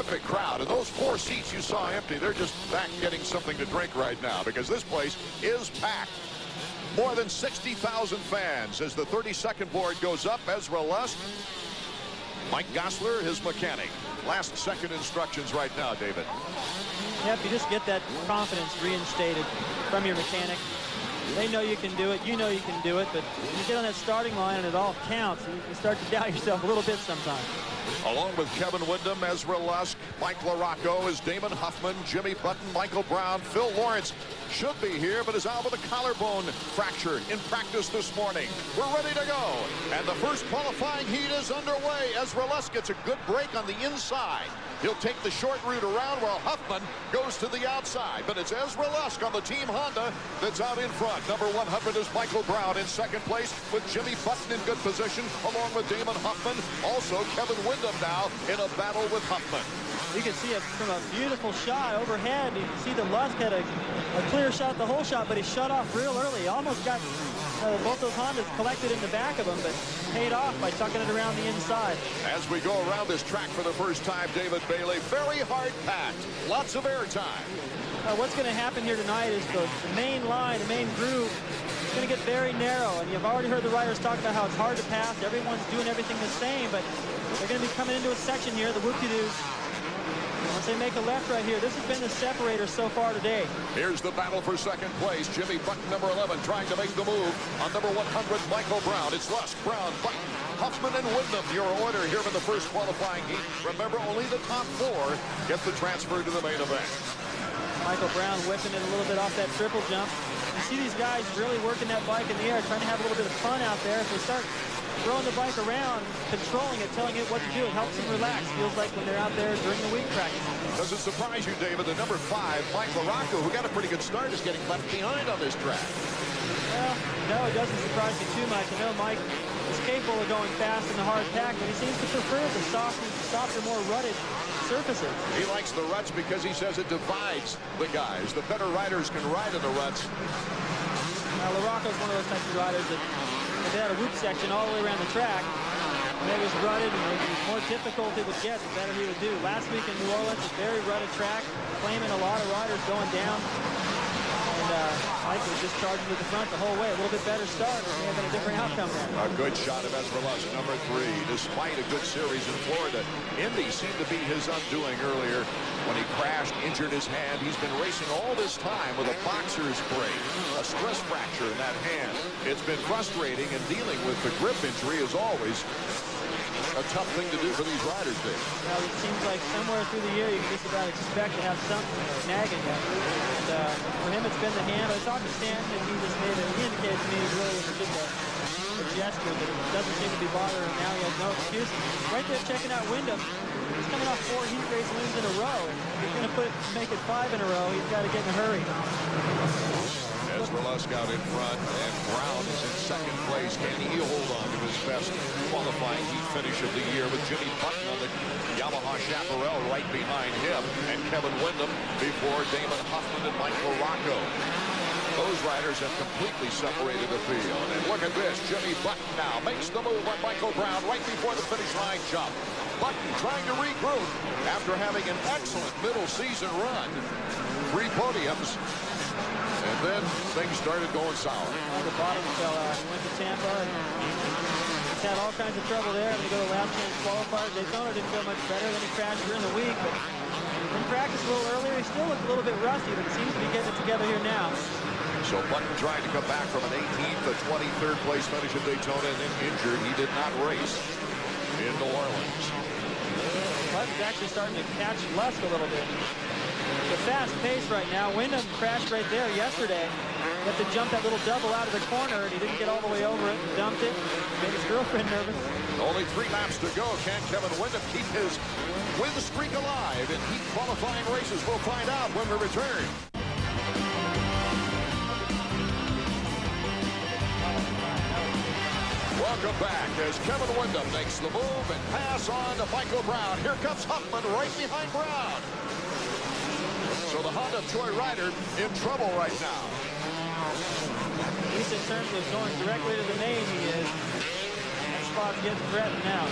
terrific crowd. And those 4 seats you saw empty, they're just back getting something to drink right now because this place is packed. More than 60,000 fans as the 32nd board goes up. Ezra Lusk, Mike Gosler, his mechanic. Last second instructions right now, David. Yep, you just get that confidence reinstated from your mechanic. They know you can do it. You know you can do it. But when you get on that starting line and it all counts, you start to doubt yourself a little bit sometimes. Along with Kevin Windham, Ezra Lusk, Mike LaRocco is Damon Huffman, Jimmy Button, Michael Brown, Phil Lawrence should be here, but is out with a collarbone fracture in practice this morning. We're ready to go. And the first qualifying heat is underway. Ezra Lusk gets a good break on the inside. He'll take the short route around while Huffman goes to the outside. But it's Ezra Lusk on the Team Honda that's out in front. Number 100 is Michael Brown in second place with Jimmy Button in good position along with Damon Huffman. Also Kevin Windham now in a battle with Huffman. You can see it from a beautiful shot overhead. You can see that Lusk had a clear shot the whole shot, but he shut off real early. He almost got both those Hondas collected in the back of him, but paid off by tucking it around the inside. As we go around this track for the first time, David Bailey, very hard packed, lots of air time. What's going to happen here tonight is the main line, the main groove, is going to get very narrow. And you've already heard the riders talk about how it's hard to pass. Everyone's doing everything the same, but they're going to be coming into a section here, the whoop-de-doos. Once they make a left right here, this has been the separator so far today. Here's the battle for second place. Jimmy Button, number 11, trying to make the move on number 100, Michael Brown. It's Lusk, Brown, Button, Huffman, and Windham. Your order here in the first qualifying heat. Remember, only the top 4 get the transfer to the main event. Michael Brown whipping it a little bit off that triple jump. You see these guys really working that bike in the air, trying to have a little bit of fun out there. If they start throwing the bike around, controlling it, telling it what to do, it helps them relax. Feels like when they're out there during the week practice. Does it surprise you, David, the number 5, Mike LaRocco, who got a pretty good start, is getting left behind on this track? Well, no, it doesn't surprise me too much. I know Mike is capable of going fast in the hard pack, but he seems to prefer the softer, more rutted surfaces. He likes the ruts because he says it divides the guys. The better riders can ride in the ruts. Now, LaRocco's one of those types of riders that if they had a whoop section all the way around the track, and it was rutted, and the more difficult it would get, the better he would do. Last week in New Orleans, a very rutted track, claiming a lot of riders going down. And Mike was just charging to the front the whole way. A little bit better start. It may have been a different outcome there. A good shot of Ezra Lusk, number 3. Despite a good series in Florida, Indy seemed to be his undoing earlier when he crashed, injured his hand. He's been racing all this time with a boxer's break, a stress fracture in that hand. It's been frustrating, and dealing with the grip injury is always a tough thing to do for these riders, Dave. Well, it seems like somewhere through the year you can just about expect to have something nagging you. And for him, it's been the hand. I talked to Stanton, and he indicated to me really it was just a gesture, but it doesn't seem to be bothering him now. He has no excuse. Right there checking out Windham. He's coming off 4 heat race wins in a row. And if he's going to make it 5 in a row, he's got to get in a hurry. Ezra Lusk out in front, and Brown is in second place. Can he hold on to his best qualifying heat finish of the year with Jimmy Button on the Yamaha Chaparral right behind him, and Kevin Windham before Damon Huffman and Mike LaRocco. Those riders have completely separated the field. And look at this. Jimmy Button now makes the move on Michael Brown right before the finish line jump. Button trying to regroup after having an excellent middle season run. 3 podiums. And then things started going sour. Well, the bottom fell out. He went to Tampa and he's had all kinds of trouble there. When he go to last chance qualifiers, Daytona didn't go much better. Then he crashed during the week. But in practice a little earlier, he still looked a little bit rusty, but he seems to be getting it together here now. So Button trying to come back from an 18th to 23rd place finish at Daytona, and then injured. He did not race in New Orleans. Button's actually starting to catch Lusk a little bit. The fast pace right now. Windham crashed right there yesterday. He had to jump that little double out of the corner, and he didn't get all the way over it. Dumped it. Made his girlfriend nervous. Only 3 laps to go. Can Kevin Windham keep his win streak alive in heat qualifying races? We'll find out when we return. Welcome back as Kevin Windham makes the move and pass on to Michael Brown. Here comes Huffman right behind Brown. So the Honda Troy rider in trouble right now. At least in terms of going directly to the main, he is. That spot's getting threatened now.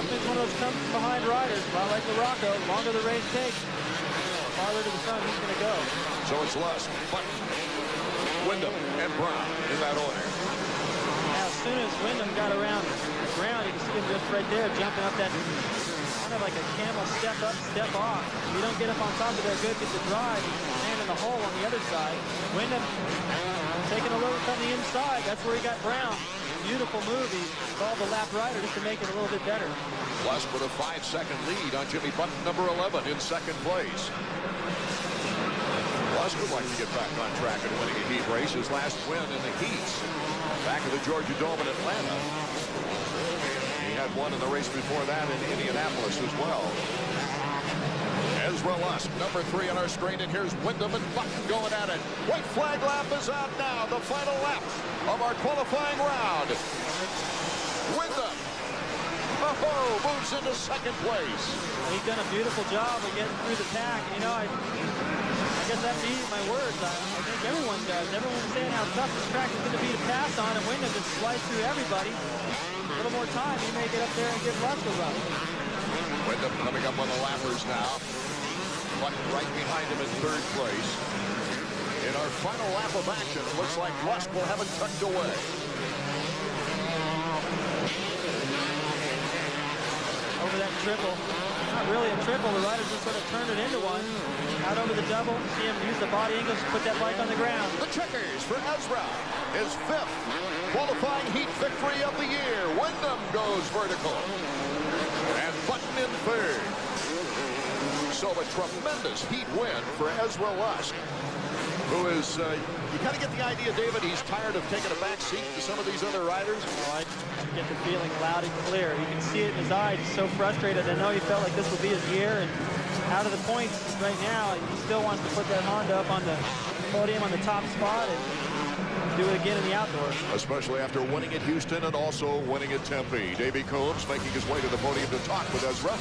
Huffman's one of those come from behind riders, a lot like Larocco. The longer the race takes, the farther to the front he's going to go. So it's Lusk, Button, Wyndham, and Brown in that order. Now, as soon as Wyndham got around the ground, you can see him just right there jumping up that kind of like a camel step up, step off. If you don't get up on top of there good, get the drive, land in the hole on the other side. Wyndham taking a little from the inside. That's where he got Brown. Beautiful move. He called the lap rider just to make it a little bit better. Lusk with a 5-second lead on Jimmy Button, number 11, in second place. Lusk would like to get back on track and winning a heat race. His last win in the heats back at the Georgia Dome in Atlanta. He had one in the race before that in Indianapolis as well. Ezra Lusk, number 3 on our screen, and here's Wyndham and Button going at it. White flag lap is out now, the final lap of our qualifying round. Wyndham, moves into second place. He's done a beautiful job of getting through the pack. You know, I guess that's easy, my words. I think everyone does. Everyone's saying how tough this track is going to be to pass on, and Wyndham just slides through everybody. A little more time, he may get up there and give Lusk a run. Wyndham coming up on the lappers now. Button right behind him in third place. In our final lap of action, it looks like Lusk will have it tucked away. Over that triple. Not really a triple. The riders just sort of turned it into one. Out over the double. See him use the body angles to put that bike on the ground. The checkers for Ezra. His 5th qualifying heat victory of the year. Wyndham goes vertical. And Button in third. So a tremendous heat win for Ezra Lusk, who is, you kind of get the idea, David, he's tired of taking a back seat to some of these other riders. Oh, I get the feeling loud and clear. You can see it in his eyes. He's so frustrated. I know he felt like this would be his year, and out of the points right now, he still wants to put that Honda up on the podium on the top spot and do it again in the outdoors. Especially after winning at Houston and also winning at Tempe. Davey Coombs making his way to the podium to talk with Ezra.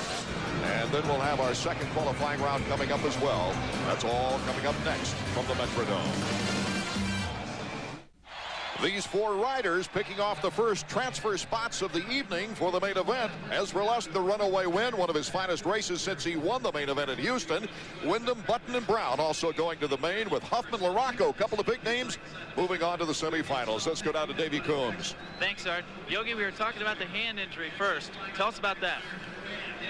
And then we'll have our second qualifying round coming up as well. That's all coming up next from the Metrodome. These 4 riders picking off the first transfer spots of the evening for the main event. Ezra Lusk, the runaway win, one of his finest races since he won the main event at Houston. Wyndham, Button, and Brown also going to the main with Huffman, Larocco, a couple of big names moving on to the semifinals. Let's go down to Davey Coombs. Thanks, Art. Yogi, we were talking about the hand injury first. Tell us about that.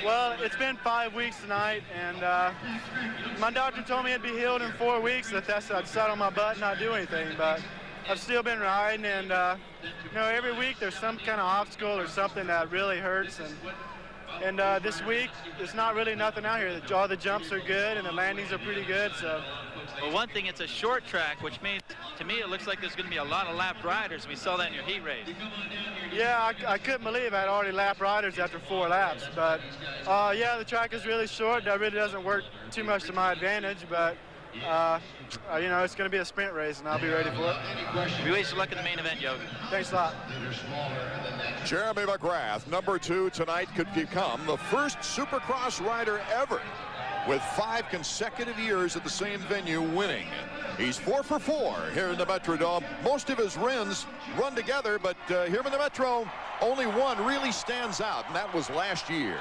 Well, it's been 5 weeks tonight, and my doctor told me it'd be healed in 4 weeks. I'd sit on my butt and not do anything, but I've still been riding, and you know, every week there's some kind of obstacle or something that really hurts, and this week there's not really nothing out here. All the jumps are good and the landings are pretty good. So, well, one thing, it's a short track, which means to me it looks like there's going to be a lot of lap riders. We saw that in your heat race. Yeah, I couldn't believe I'd already lapped riders after 4 laps, but yeah, the track is really short. That really doesn't work too much to my advantage, but you know, it's going to be a sprint race, and I'll be ready for it. We wish you luck in the main event, Yogi. Thanks a lot. Jeremy McGrath, number 2 tonight, could become the first Supercross rider ever with 5 consecutive years at the same venue winning. He's 4 for 4 here in the Metrodome. Most of his wins run together, but here in the Metro, only one really stands out, and that was last year.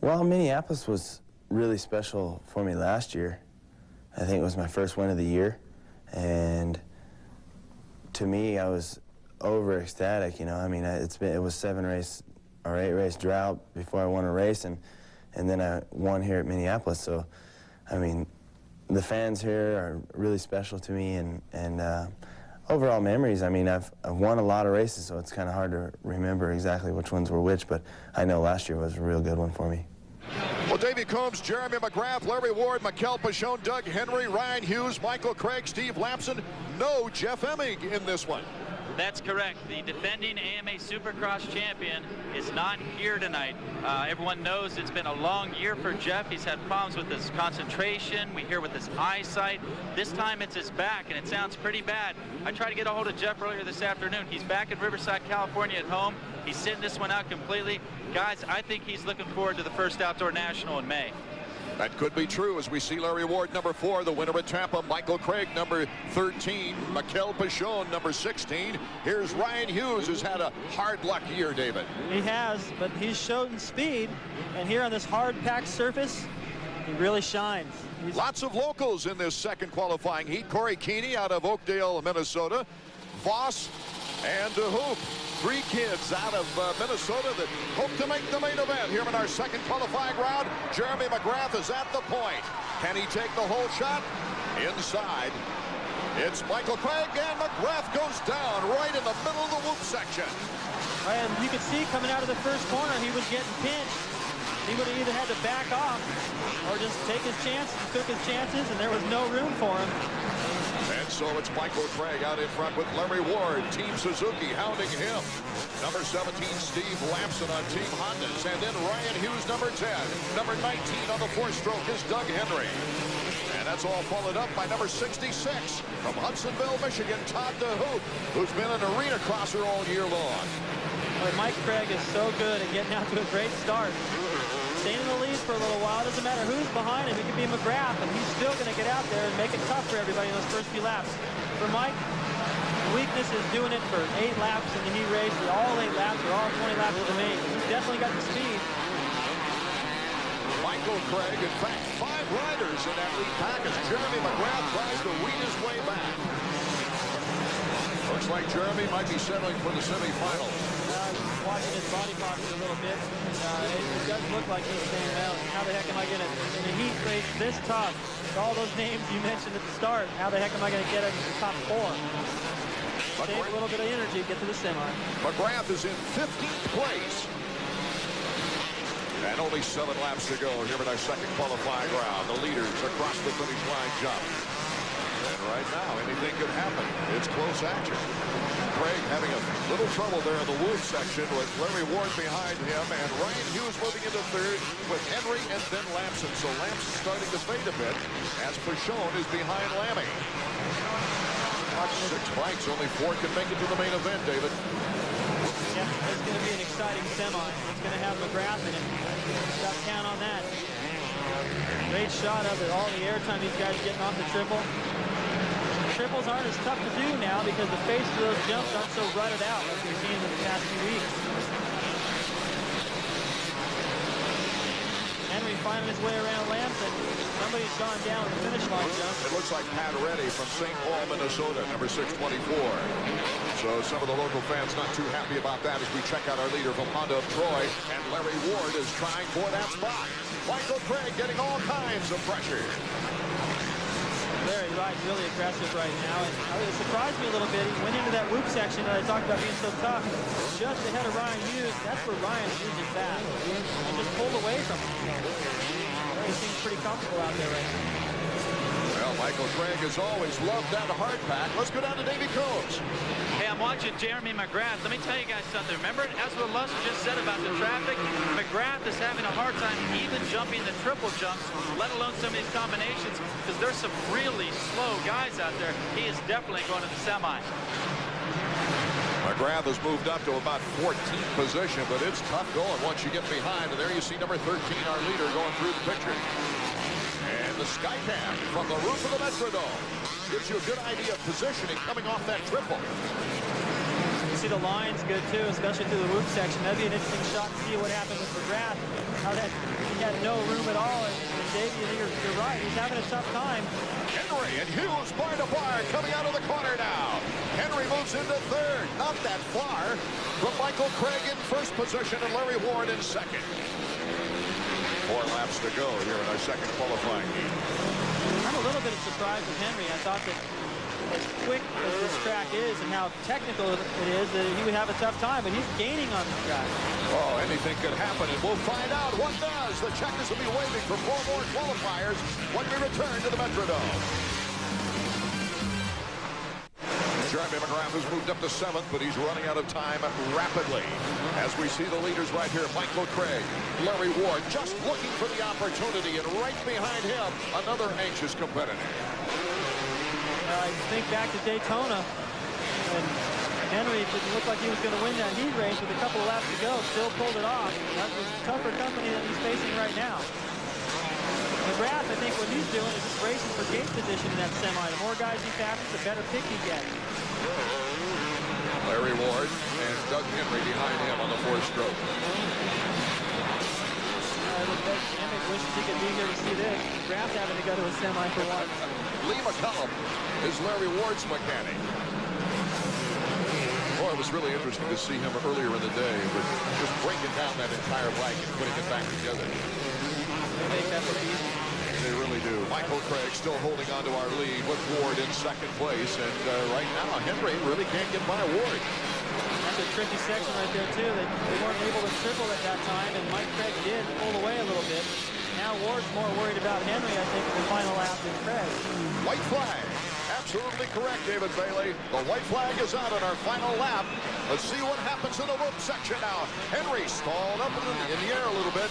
Well, Minneapolis was really special for me last year. I think it was my first win of the year, and to me, I was over ecstatic. You know, I mean, it was 7 race or 8 race drought before I won a race, and then I won here at Minneapolis. So, I mean, the fans here are really special to me, and overall memories. I mean, I've won a lot of races, so it's kind of hard to remember exactly which ones were which, but I know last year was a real good one for me. Well, Davey Coombs, Jeremy McGrath, Larry Ward, Mikel Pachon, Doug Henry, Ryan Hughes, Michael Craig, Steve Lapson. No Jeff Emig in this one. That's correct. The defending AMA Supercross champion is not here tonight. Everyone knows it's been a long year for Jeff. He's had problems with his concentration. We hear with his eyesight. This time it's his back, and it sounds pretty bad. I tried to get a hold of Jeff earlier this afternoon. He's back in Riverside, California at home. He's sitting this one out completely. Guys, I think he's looking forward to the first Outdoor National in May. That could be true as we see Larry Ward, number 4, the winner at Tampa. Michael Craig, number 13. Mikel Pichon, number 16. Here's Ryan Hughes, who's had a hard luck year, David. He has, but he's shown speed. And here on this hard-packed surface, he really shines. Lots of locals in this second qualifying heat. Corey Keeney out of Oakdale, Minnesota. Voss and DeHoop. 3 kids out of Minnesota that hope to make the main event here in our second qualifying round. Jeremy McGrath is at the point. Can he take the whole shot? Inside. It's Michael Craig, and McGrath goes down right in the middle of the whoop section. And you could see coming out of the first corner, he was getting pinched. He would have either had to back off or just take his chances. He took his chances, and there was no room for him. And so it's Michael Craig out in front with Larry Ward, Team Suzuki hounding him. Number 17, Steve Lamson on Team Hondas. And then Ryan Hughes, number 10. Number 19 on the 4-stroke is Doug Henry. And that's all followed up by number 66 from Hudsonville, Michigan, Todd DeHoop, who's been an arena crosser all year long. Boy, Mike Craig is so good at getting out to a great start. Staying in the lead for a little while. Doesn't matter who's behind him. It could be McGrath, and he's still going to get out there and make it tough for everybody in those first few laps. For Mike, the weakness is doing it for 8 laps in the heat race, all 8 laps or all 20 laps of the main. He's definitely got the speed. Michael Craig, in fact, 5 riders in that lead pack as Jeremy McGrath tries to weed his way back. Looks like Jeremy might be settling for the semifinal. Watching his body posture a little bit, it does look like he's saying, well, how the heck am I going to, in a heat race this tough, with all those names you mentioned at the start, how the heck am I going to get into the top 4? Save a little bit of energy, get to the semi. McGrath is in 15th place. And only 7 laps to go here in our second qualifying round. The leaders across the finish line jump. And right now, anything could happen. It's close action. Craig having a little trouble there in the wood section with Larry Ward behind him, and Ryan Hughes moving into 3rd with Henry and then Lamson. So Lamson starting to fade a bit as Pichon is behind Lammy. 6 bikes, only 4 can make it to the main event, David. Yeah, it's going to be an exciting semi. It's going to have McGrath in it. Got to count on that. Great shot of it. All the airtime these guys getting off the triple. Triples aren't as tough to do now because the face of those jumps aren't so rutted out like we've seen in the past few weeks. Henry finding his way around Lamson. Somebody's gone down with the finish line jump. It looks like Pat Reddy from St. Paul, Minnesota, number 624. So some of the local fans not too happy about that as we check out our leader from Honda of Troy. And Larry Ward is trying for that spot. Michael Craig getting all kinds of pressure. Larry rides really aggressive right now, and it surprised me a little bit. He went into that whoop section that I talked about being so tough, just ahead of Ryan Hughes. That's where Ryan's using fast, and just pulled away from him. He seems pretty comfortable out there right now. Well, Michael Craig has always loved that hard pack. Let's go down to Davey Combs. Hey, I'm watching Jeremy McGrath. Let me tell you guys something. Remember, as what Luss just said about the traffic, McGrath is having a hard time even jumping the triple jumps, let alone some of these combinations, because there's some really slow guys out there. He is definitely going to the semi. McGrath has moved up to about 14th position, but it's tough going once you get behind. And there you see number 13, our leader, going through the picture. And the Skycam from the roof of the Metrodome gives you a good idea of positioning coming off that triple. You see the line's good too, especially through the whoop section. That'd be an interesting shot to see what happened with McGrath. How that he had no room at all. And Davey, you're right. He's having a tough time. Henry and Hughes bar to bar coming out of the corner now. Henry moves into 3rd, not that far from Michael Craig in 1st position and Larry Ward in 2nd. 4 laps to go here in our second qualifying heat. I'm a little bit surprised with Henry. I thought that as quick as this track is and how technical it is, that he would have a tough time, but he's gaining on this track. Oh, anything could happen, and we'll find out what does. The checkers will be waiting for 4 more qualifiers when we return to the Metrodome. Jeremy McGrath has moved up to 7th, but he's running out of time rapidly. As we see the leaders right here, Michael Craig, Larry Ward, just looking for the opportunity, and right behind him, another anxious competitor. I think back to Daytona, and Henry didn't look like he was going to win that heat race with a couple of laps to go, still pulled it off. That was tougher company that he's facing right now. But McGrath, I think what he's doing is just racing for gate position in that semi. The more guys he passes, the better pick he gets. Larry Ward and Doug Henry behind him on the four-stroke. Emmett wishes he could be here to see this. McGrath having to go to a semi for one. Lee McCollum is Larry Ward's mechanic. Boy, it was really interesting to see him earlier in the day with just breaking down that entire bike and putting it back together. They make that look easy. They really do. Michael Craig still holding on to our lead with Ward in second place. And right now, Henry really can't get by Ward. That's a tricky section right there, too. They weren't able to triple at that time, and Mike Craig did pull away a little bit. Now Ward's more worried about Henry, I think, in the final lap than Craig. White flag. Absolutely correct, David Bailey. The white flag is out on our final lap. Let's see what happens in the rope section now. Henry stalled up in the air a little bit.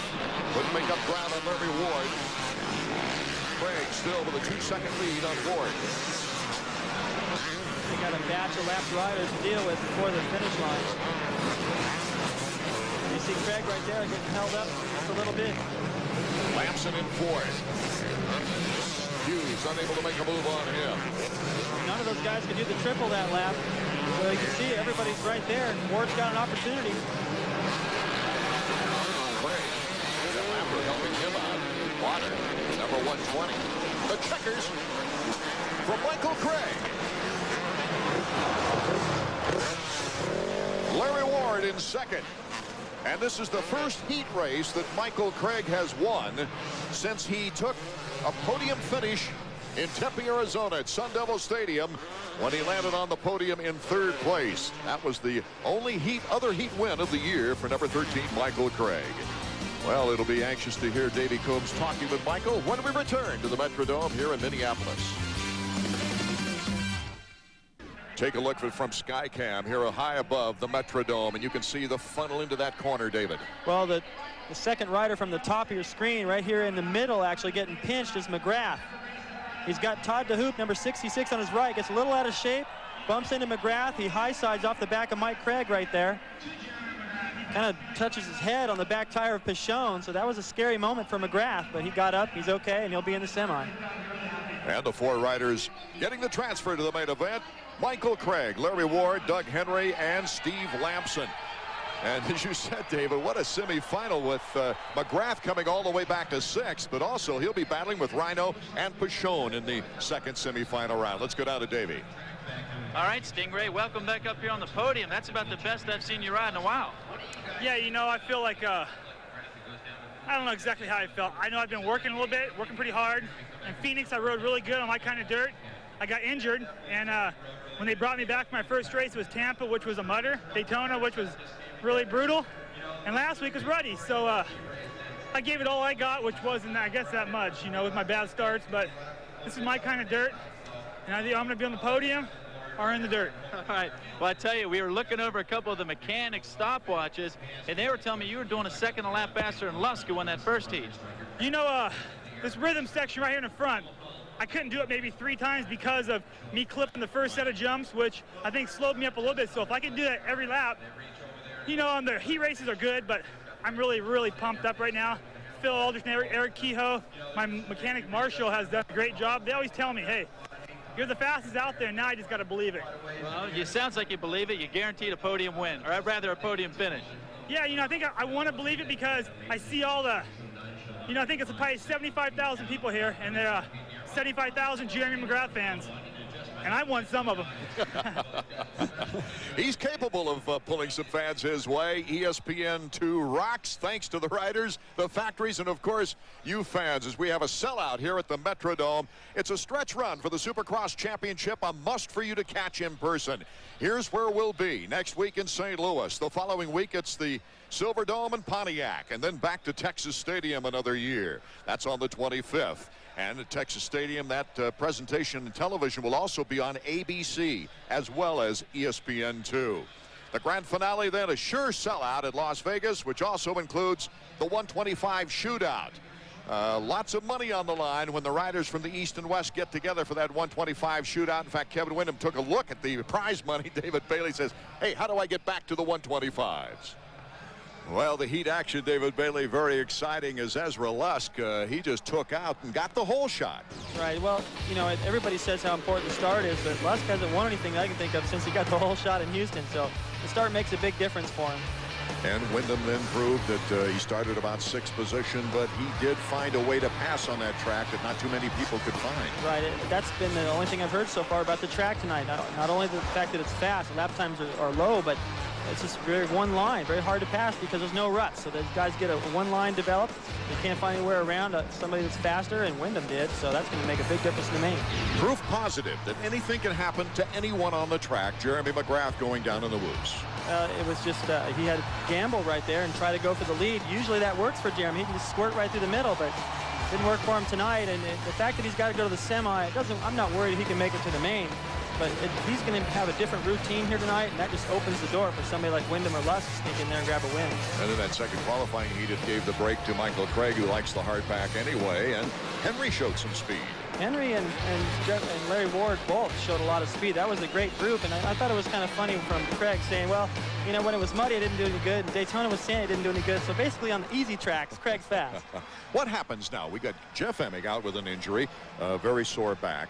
Couldn't make up ground on Larry Ward. Craig still with a 2-second lead on Ward. They got a batch of lap riders to deal with before the finish line. You see Craig right there getting held up just a little bit. Lamson in fourth. Hughes unable to make a move on him. None of those guys can do the triple that lap. So you can see everybody's right there, and Ward's got an opportunity. Craig, Lambert helping him out. Water, number 120. The checkers from Michael Craig. Larry Ward in second. And this is the first heat race that Michael Craig has won since he took a podium finish in Tempe, Arizona at Sun Devil Stadium when he landed on the podium in third place. That was the only other heat win of the year for number 13, Michael Craig. Well, it'll be anxious to hear Davey Coombs talking with Michael when we return to the Metrodome here in Minneapolis. Take a look from Skycam here high above the Metrodome, and you can see the funnel into that corner, David. Well, the second rider from the top of your screen right here in the middle actually getting pinched is McGrath. He's got Todd DeHoop, number 66 on his right, gets a little out of shape, bumps into McGrath. He high sides off the back of Mike Craig right there. Kind of touches his head on the back tire of Pichon, so that was a scary moment for McGrath, but he got up, he's okay, and he'll be in the semi. And the four riders getting the transfer to the main event: Michael Craig, Larry Ward, Doug Henry, and Steve Lamson. And as you said, David, what a semifinal with McGrath coming all the way back to sixth, but also he'll be battling with Rhino and Pichon in the second semifinal round. Let's go down to Davey. All right, Stingray, welcome back up here on the podium. That's about the best I've seen you ride in a while. Yeah, you know, I feel like, I don't know exactly how I felt. I know I've been working a little bit, working pretty hard. In Phoenix, I rode really good on my kind of dirt. I got injured, and when they brought me back, my first race was Tampa, which was a mudder, Daytona, which was really brutal, and last week was Ruddy. So I gave it all I got, which wasn't, I guess, that much, you know, with my bad starts, but this is my kind of dirt, and I think I'm going to be on the podium or in the dirt. All right. Well, I tell you, we were looking over a couple of the mechanics' stopwatches, and they were telling me you were doing a second a lap faster than Lusk, who won that first heat. You know, this rhythm section right here in the front, I couldn't do it maybe 3 times because of me clipping the first set of jumps, which I think slowed me up a little bit. So if I could do that every lap, you know, the heat races are good, but I'm really, really pumped up right now. Phil Alderson, Eric Kehoe, my mechanic Marshall has done a great job. They always tell me, hey, you're the fastest out there. Now I just got to believe it. Well, it sounds like you believe it. You guaranteed a podium win, or rather a podium finish. Yeah, you know, I think I want to believe it because I see all the, you know, I think it's probably 75,000 people here, and there are 75,000 Jeremy McGrath fans, and I won some of them. He's capable of pulling some fans his way. ESPN2 rocks, thanks to the riders, the factories, and of course you fans, as we have a sellout here at the Metrodome. It's a stretch run for the Supercross Championship, a must for you to catch in person. Here's where we'll be next week in St. Louis. The following week it's the Silver Dome in Pontiac, and then back to Texas Stadium another year. That's on the 25th. And at Texas Stadium, that presentation and television will also be on ABC as well as ESPN2. The grand finale then, a sure sellout at Las Vegas, which also includes the 125 shootout. Lots of money on the line when the riders from the East and West get together for that 125 shootout. In fact, Kevin Windham took a look at the prize money. David Bailey says, hey, how do I get back to the 125s? Well, the heat action, David Bailey, very exciting as Ezra Lusk. He just took out and got the whole shot. Right. Well, you know, everybody says how important the start is, but Lusk hasn't won anything I can think of since he got the whole shot in Houston. So the start makes a big difference for him. And Wyndham then proved that he started about 6th position, but he did find a way to pass on that track that not too many people could find. Right. That's been the only thing I've heard so far about the track tonight. Not only the fact that it's fast, lap times are low, but it's just very one line, very hard to pass because there's no ruts. So those guys get a one line developed. They can't find anywhere around somebody that's faster, and Wyndham did. So that's going to make a big difference in the main. Proof positive that anything can happen to anyone on the track. Jeremy McGrath going down in the whoops. It was just he had to gamble right there and try to go for the lead. Usually that works for Jeremy. He can just squirt right through the middle, but it didn't work for him tonight. And the fact that he's got to go to the semi, I'm not worried he can make it to the main. But he's going to have a different routine here tonight, and that just opens the door for somebody like Wyndham or Lusk to sneak in there and grab a win. And in that second qualifying heat, it gave the break to Michael Craig, who likes the hard pack anyway, and Henry showed some speed. Henry and Larry Ward both showed a lot of speed. That was a great group, and I thought it was kind of funny from Craig saying, well, you know, when it was muddy, I didn't do any good, and Daytona was sandy, I didn't do any good. So basically on the easy tracks, Craig's fast. What happens now? We got Jeff Emig out with an injury, very sore back.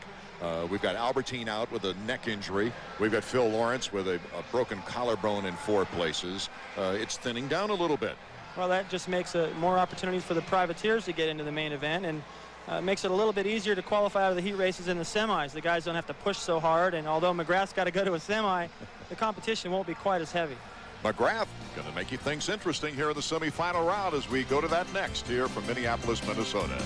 We've got Albertine out with a neck injury. We've got Phil Lawrence with a broken collarbone in 4 places. It's thinning down a little bit. Well, that just makes more opportunities for the privateers to get into the main event, and makes it a little bit easier to qualify out of the heat races in the semis. The guys don't have to push so hard, and although McGrath's got to go to a semi, the competition won't be quite as heavy. McGrath going to make you things interesting here in the semifinal round as we go to that next here from Minneapolis, Minnesota.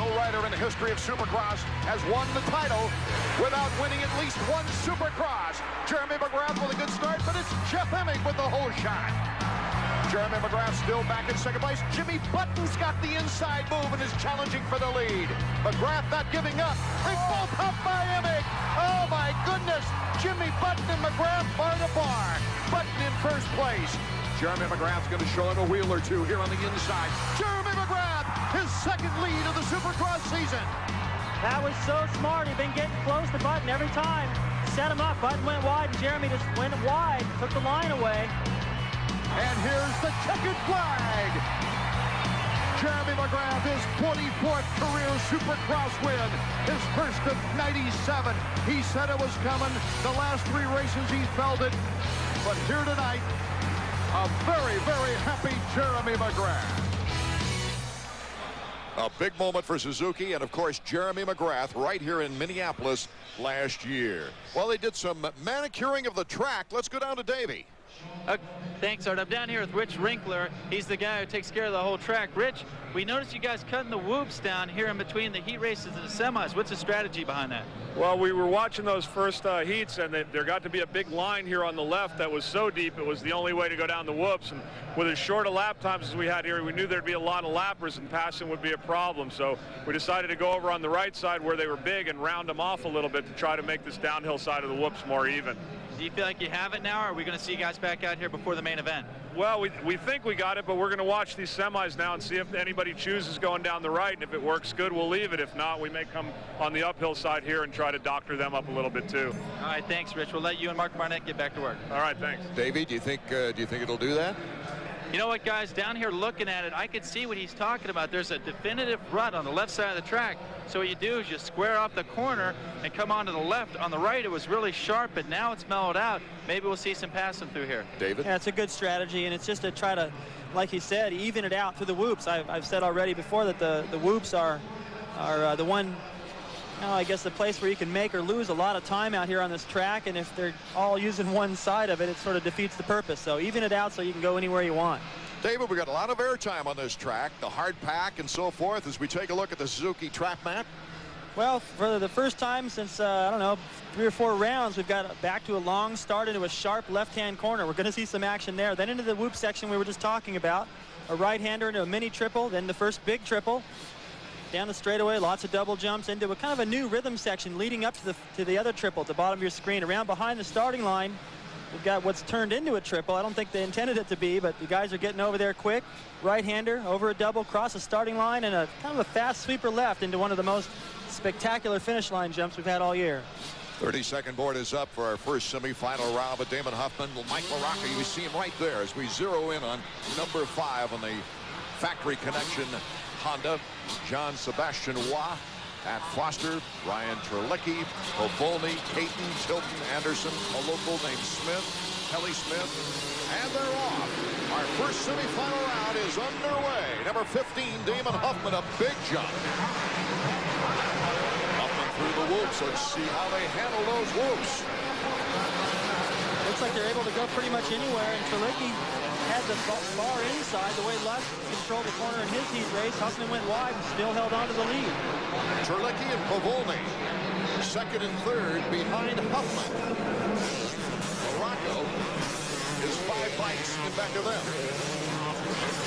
Rider in the history of Supercross has won the title without winning at least one Supercross. Jeremy McGrath with a good start, but it's Jeff Emig with the whole shot. Jeremy McGrath still back in second place. Jimmy Button's got the inside move and is challenging for the lead. McGrath not giving up. They both up by Emig. Oh my goodness. Jimmy Button and McGrath bar to bar. Button in first place. Jeremy McGrath's going to show him a wheel or two here on the inside. Jeremy McGrath, his second lead of the Supercross season. That was so smart. He'd been getting close to Button every time. Set him up. Button went wide, and Jeremy just went wide, took the line away. And here's the checkered flag. Jeremy McGrath, his 24th career Supercross win, his first of 97. He said it was coming. The last 3 races he felt it. But here tonight, a very, very happy Jeremy McGrath. A big moment for Suzuki and, of course, Jeremy McGrath right here in Minneapolis last year. Well, they did some manicuring of the track. Let's go down to Davey. Thanks, Art. I'm down here with Rich Rinkler. He's the guy who takes care of the whole track. Rich, we noticed you guys cutting the whoops down here in between the heat races and the semis. What's the strategy behind that? Well, we were watching those first heats, and there got to be a big line here on the left that was so deep it was the only way to go down the whoops. And with as short a lap times as we had here, we knew there'd be a lot of lappers and passing would be a problem. So we decided to go over on the right side where they were big and round them off a little bit to try to make this downhill side of the whoops more even. Do you feel like you have it now, or are we going to see you guys back out here before the main event? Well, we think we got it, but we're going to watch these semis now and see if anybody chooses going down the right. And if it works good, we'll leave it. If not, we may come on the uphill side here and try to doctor them up a little bit too. All right, thanks, Rich. We'll let you and Mark Barnett get back to work. All right, thanks. Davey, do you think it'll do that? You know what, guys, down here looking at it, I could see what he's talking about. There's a definitive rut on the left side of the track. So what you do is you square off the corner and come onto the left. On the right, it was really sharp, but now it's mellowed out. Maybe we'll see some passing through here. David? Yeah, it's a good strategy, and it's just to try to, like he said, even it out through the whoops. I've said already before that the whoops are the one, I guess, the place where you can make or lose a lot of time out here on this track, and if they're all using one side of it, it sort of defeats the purpose. So even it out so you can go anywhere you want. David, we got a lot of airtime on this track, the hard pack and so forth, as we take a look at the Suzuki track map. Well, for the first time since, I don't know, 3 or 4 rounds, we've got back to a long start into a sharp left-hand corner. We're going to see some action there. Then into the whoop section we were just talking about. A right-hander into a mini triple, then the first big triple. Down the straightaway, lots of double jumps into a kind of a new rhythm section leading up to the other triple at the bottom of your screen. Around behind the starting line, we've got what's turned into a triple. I don't think they intended it to be, but the guys are getting over there quick. Right-hander over a double, cross the starting line, and a kind of a fast sweeper left into one of the most spectacular finish line jumps we've had all year. 32nd board is up for our first semifinal round. But Damon Huffman, Mike LaRocca, you see him right there as we zero in on number 5 on the Factory Connection Honda. John Sebastian Waugh at Foster, Ryan Terlecki, Obolny, Caton, Tilton, Anderson, a local named Smith, Kelly Smith, and they're off. Our first semifinal round is underway. Number 15, Damon Huffman, a big jump. Huffman through the whoops. Let's see how they handle those whoops. Looks like they're able to go pretty much anywhere, and Terlecki had the bar inside. The way Lusk controlled the corner in his heat race, Huffman went wide and still held on to the lead. Terlecki and Povolny, second and third behind Huffman. Morocco is 5 bikes in back of them.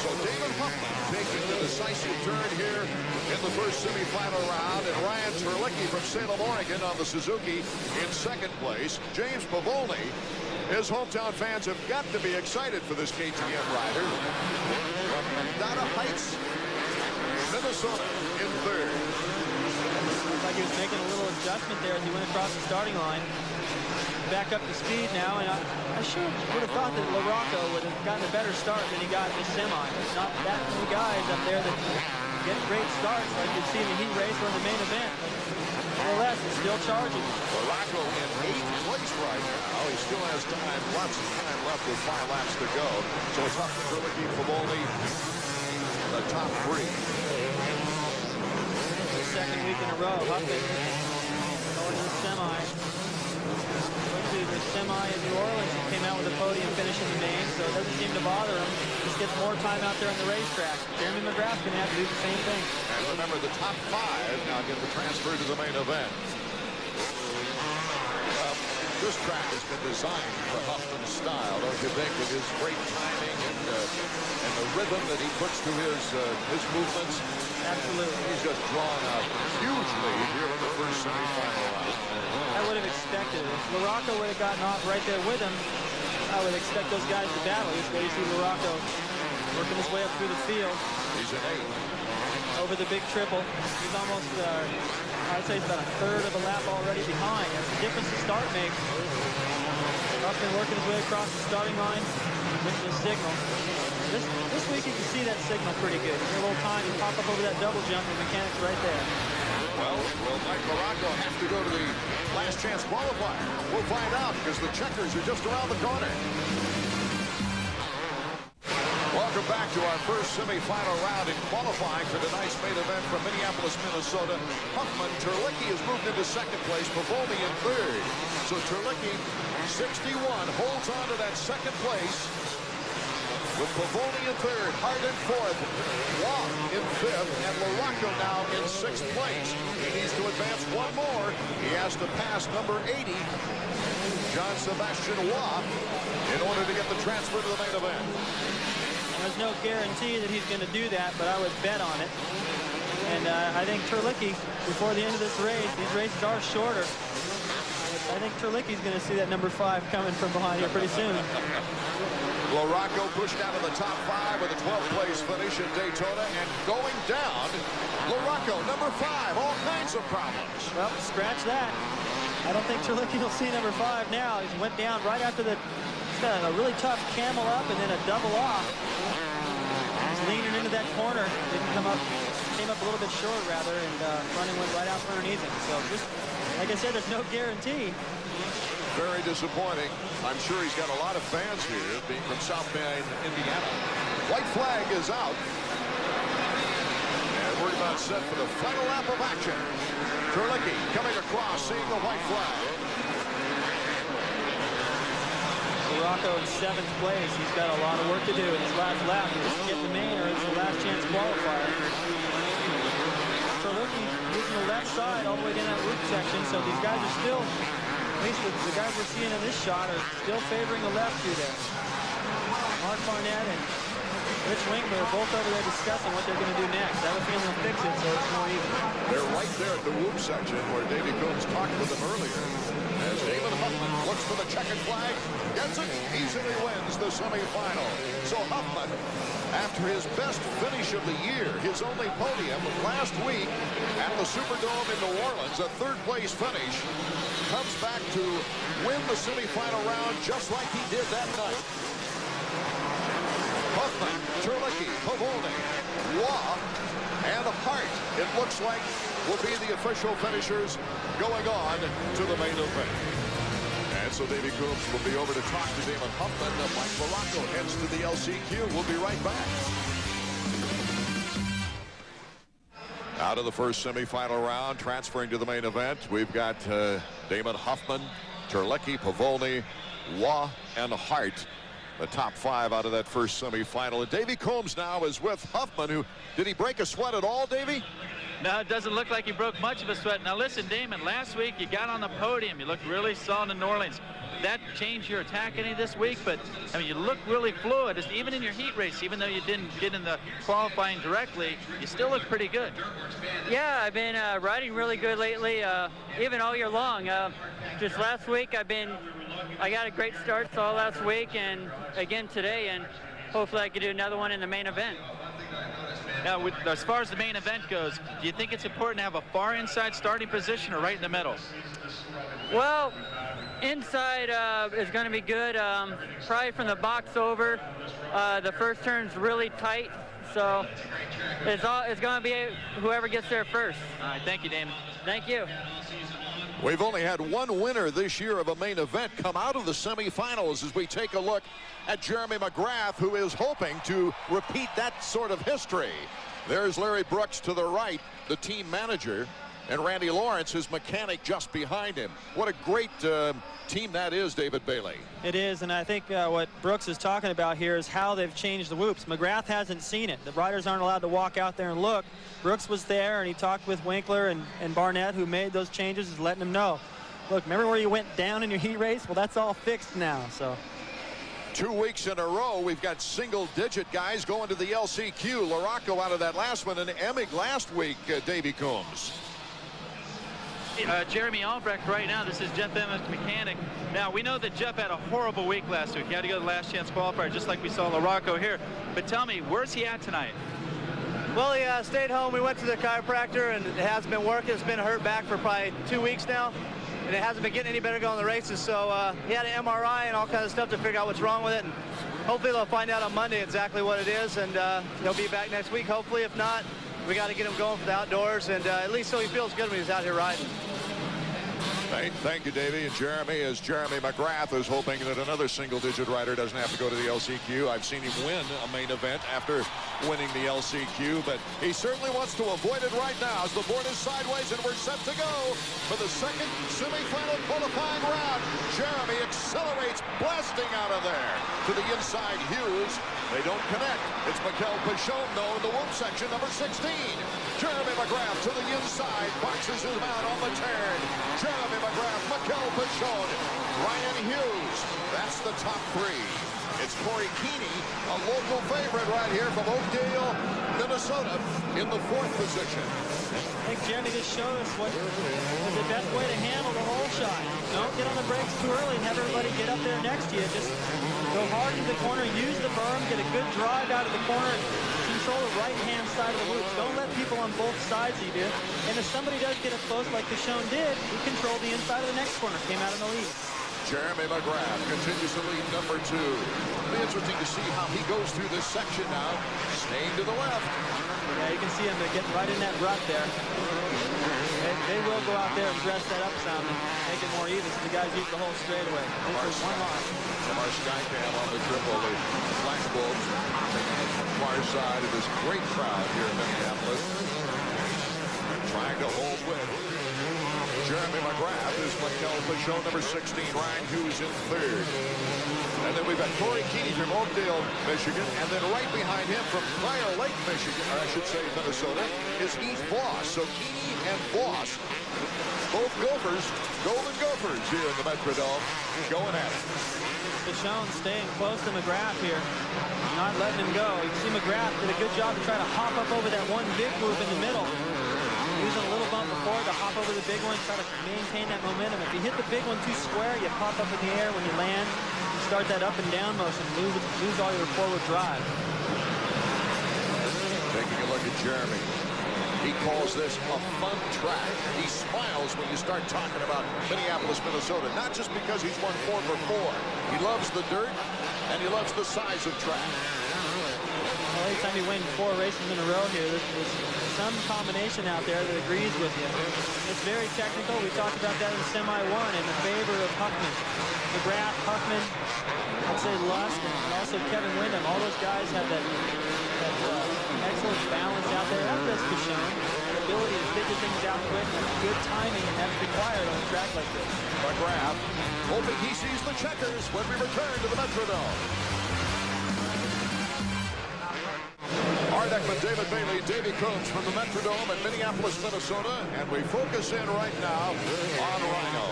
So Damon Huffman taking the decisive turn here in the first semifinal round, and Ryan Terlecki from Salem, Oregon on the Suzuki in second place. James Povolny, his hometown fans have got to be excited for this KTM rider. From Dada Heights, Minnesota in third. Looks like he was making a little adjustment there as he went across the starting line. Back up to speed now, and I sure would have thought that LaRocca would have gotten a better start than he got in this semi. There's not that many guys up there that get great starts like you'd see in the heat race or in the main event. Nevertheless, it's still charging. LaRocca in 8th place right now. He still has time, lots of time left with 5 laps to go. So it's up to Terlecki, Povolny, the top 3. The second week in a row, Huffman going to the semi. The semi in New Orleans came out with a podium finish in the main, so it doesn't seem to bother him. Just gets more time out there on the racetrack. Jeremy McGrath going to have to do the same thing. And remember, the top 5 now get the transfer to the main event. Well, this track has been designed for Huffman's style, don't you think, with his great timing and the rhythm that he puts to his movements. Absolutely. He's just drawn a huge lead here in the first semifinal round. I would have expected it. If LaRocca would have gotten off right there with him, I would expect those guys to battle. This way you see LaRocca working his way up through the field. He's in 8th. Over the big triple. He's almost, I'd say he's about a third of a lap already behind. That's the difference the start makes. Huffman working his way across the starting line with the signal. This week you can see that signal pretty good. You get a little time, you pop up over that double jump, and the mechanic's right there. Well, will Mike LaRocca have to go to the last chance qualifier? We'll find out because the checkers are just around the corner. Welcome back to our first semifinal round in qualifying for tonight's main event from Minneapolis, Minnesota. Huffman, Terlecki has moved into second place, Povolny in third. So Terlecki, 61, holds on to that second place. With Povolny in third, Hart in fourth, Waugh in fifth, and LaRocca now in 6th place. He needs to advance one more. He has to pass number 80, John Sebastian Waugh, in order to get the transfer to the main event. There's no guarantee that he's going to do that, but I would bet on it. And I think Terlecki, before the end of this race, these races are shorter. I think Terlecki's going to see that number 5 coming from behind here pretty soon. LaRocca pushed out of the top 5 with a 12th place finish in Daytona, and going down, LaRocca, number 5, all kinds of problems. Well, scratch that. I don't think Terlecki will see number 5 now. He went down right after the a really tough camel up and then a double off. He's leaning into that corner. Didn't come up, came up a little bit short rather, and running went right out from underneath him. So just like I said, there's no guarantee. Very disappointing. I'm sure he's got a lot of fans here, being from South Bend, Indiana. White flag is out. And we're about set for the final lap of action. Terlecki coming across, seeing the white flag. LaRocca in 7th place. He's got a lot of work to do in his last lap. He's get the main or it's the last chance qualifier. Terlecki using the left side all the way down that root section, so these guys are still, at least the guys we're seeing in this shot, are still favoring the left through there. Mark Barnett and Rich Winkler are both over there discussing what they're going to do next. I have a feeling they'll fix it so it's more even. They're right there at the whoop section where Davey Coombs talked with them earlier. As Damon Huffman looks for the checkered flag, gets it, easily wins the semifinal. So Huffman, after his best finish of the year, his only podium last week at the Superdome in New Orleans, a 3rd place finish, comes back to win the semifinal round just like he did that night. Huffman, Terlicki, Pavone, Waugh, and Hart, it looks like, will be the official finishers going on to the main event. And so Davey Coombs will be over to talk to Damon Huffman. Mike Morocco heads to the LCQ. We'll be right back. Out of the first semifinal round, transferring to the main event, we've got Damon Huffman, Terlicki, Pavone, Waugh, and Hart. The top 5 out of that first semifinal. And Davey Coombs now is with Huffman, who, did he break a sweat at all, Davey? No, it doesn't look like he broke much of a sweat. Now listen, Damon, last week you got on the podium. You looked really solid in New Orleans. That changed your attack any this week, but I mean, you look really fluid. Just even in your heat race, even though you didn't get in the qualifying directly, you still look pretty good. Yeah, I've been riding really good lately, even all year long. Just last week, I got a great start all last week, and again today, and hopefully I can do another one in the main event. Now, as far as the main event goes, do you think it's important to have a far inside starting position or right in the middle? Well, inside is going to be good. Probably from the box over. The first turn's really tight, so it's going to be whoever gets there first. All right, thank you, Damon. Thank you. We've only had one winner this year of a main event come out of the semifinals as we take a look at Jeremy McGrath, who is hoping to repeat that sort of history. There's Larry Brooks to the right, the team manager, and Randy Lawrence, his mechanic, just behind him. What a great team that is, David Bailey. It is, and I think what Brooks is talking about here is how they've changed the whoops. McGrath hasn't seen it. The riders aren't allowed to walk out there and look. Brooks was there, and he talked with Winkler and Barnett, who made those changes, is letting them know. Look, remember where you went down in your heat race? Well, that's all fixed now. So 2 weeks in a row, we've got single-digit guys going to the LCQ. Larocco out of that last one, and Emig last week, Davey Coombs. Jeremy Albrecht right now. This is Jeff Emmons' mechanic. Now, we know that Jeff had a horrible week last week. He had to go to the last chance qualifier, just like we saw Larocco here. But tell me, where's he at tonight? Well, he stayed home. We went to the chiropractor, and it hasn't been working. It's been hurt back for probably 2 weeks now, and it hasn't been getting any better going the races. So he had an MRI and all kinds of stuff to figure out what's wrong with it. And hopefully they'll find out on Monday exactly what it is, and he'll be back next week. Hopefully, if not, we got to get him going for the outdoors, and at least so he feels good when he's out here riding. Thank you, Davey. And Jeremy, as Jeremy McGrath is hoping that another single-digit rider doesn't have to go to the LCQ. I've seen him win a main event after winning the LCQ, but he certainly wants to avoid it right now as the board is sideways and we're set to go for the second semifinal qualifying round. Jeremy accelerates, blasting out of there to the inside. Hughes, they don't connect. It's Mikel Pichon, though, in the whoop section, number 16. Jeremy McGrath to the inside, boxes him out on the turn. Jeremy McGrath, Mikel Pichon, Ryan Hughes. That's the top 3. It's Corey Keeney, a local favorite right here from Oakdale, Minnesota, in the 4th position. I think Jeremy just showed us what is the best way to handle the whole shot. Don't get on the brakes too early and have everybody get up there next to you. Just go hard into the corner, use the berm, get a good drive out of the corner, and control the right-hand side of the loops. Don't let people on both sides of you do. And if somebody does get up close like Pichon did, he controlled the inside of the next corner, came out in the lead. Jeremy McGrath continues to lead number 2. It'll be interesting to see how he goes through this section now, staying to the left. Yeah, you can see him getting right in that rut there. They will go out there and dress that up some and make it more even so the guys use the whole straightaway. This is one loss. From our Skycam on the triple, the Black Wolves taking it from far side of this great crowd here in Minneapolis. Trying to hold with Jeremy McGrath is Mikel Pichon, number 16. Ryan Hughes in 3rd. And then we've got Corey Keeney from Oakdale, Michigan. And then right behind him from Prior Lake, Michigan, or I should say Minnesota, is Heath Voss. So Keeney and Voss, both Gophers, Golden Gophers here in the Metrodome, going at it. Pichon staying close to McGrath here, not letting him go. You can see McGrath did a good job to try to hop up over that one big loop in the middle. Using a little bump before to hop over the big one, try to maintain that momentum. If you hit the big one too square, you pop up in the air when you land. You start that up and down motion, lose all your forward drive. Taking a look at Jeremy. He calls this a fun track. He smiles when you start talking about Minneapolis, Minnesota, not just because he's won 4 for 4. He loves the dirt, and he loves the size of track. Well, anytime you win 4 races in a row here, there's some combination out there that agrees with you. It's very technical. We talked about that in Semi 1 in the favor of Huffman. McGrath, Huffman, I'd say Lust, and also Kevin Windham. All those guys have that excellent balance out there. That does Pichon. The ability to figure things out quick and good timing, and that's required on a track like this. McGrath hoping he sees the checkers when we return to the Metrodome. Art Ekman, David Bailey, Davey Combs from the Metrodome in Minneapolis, Minnesota, and we focus in right now on Rhino.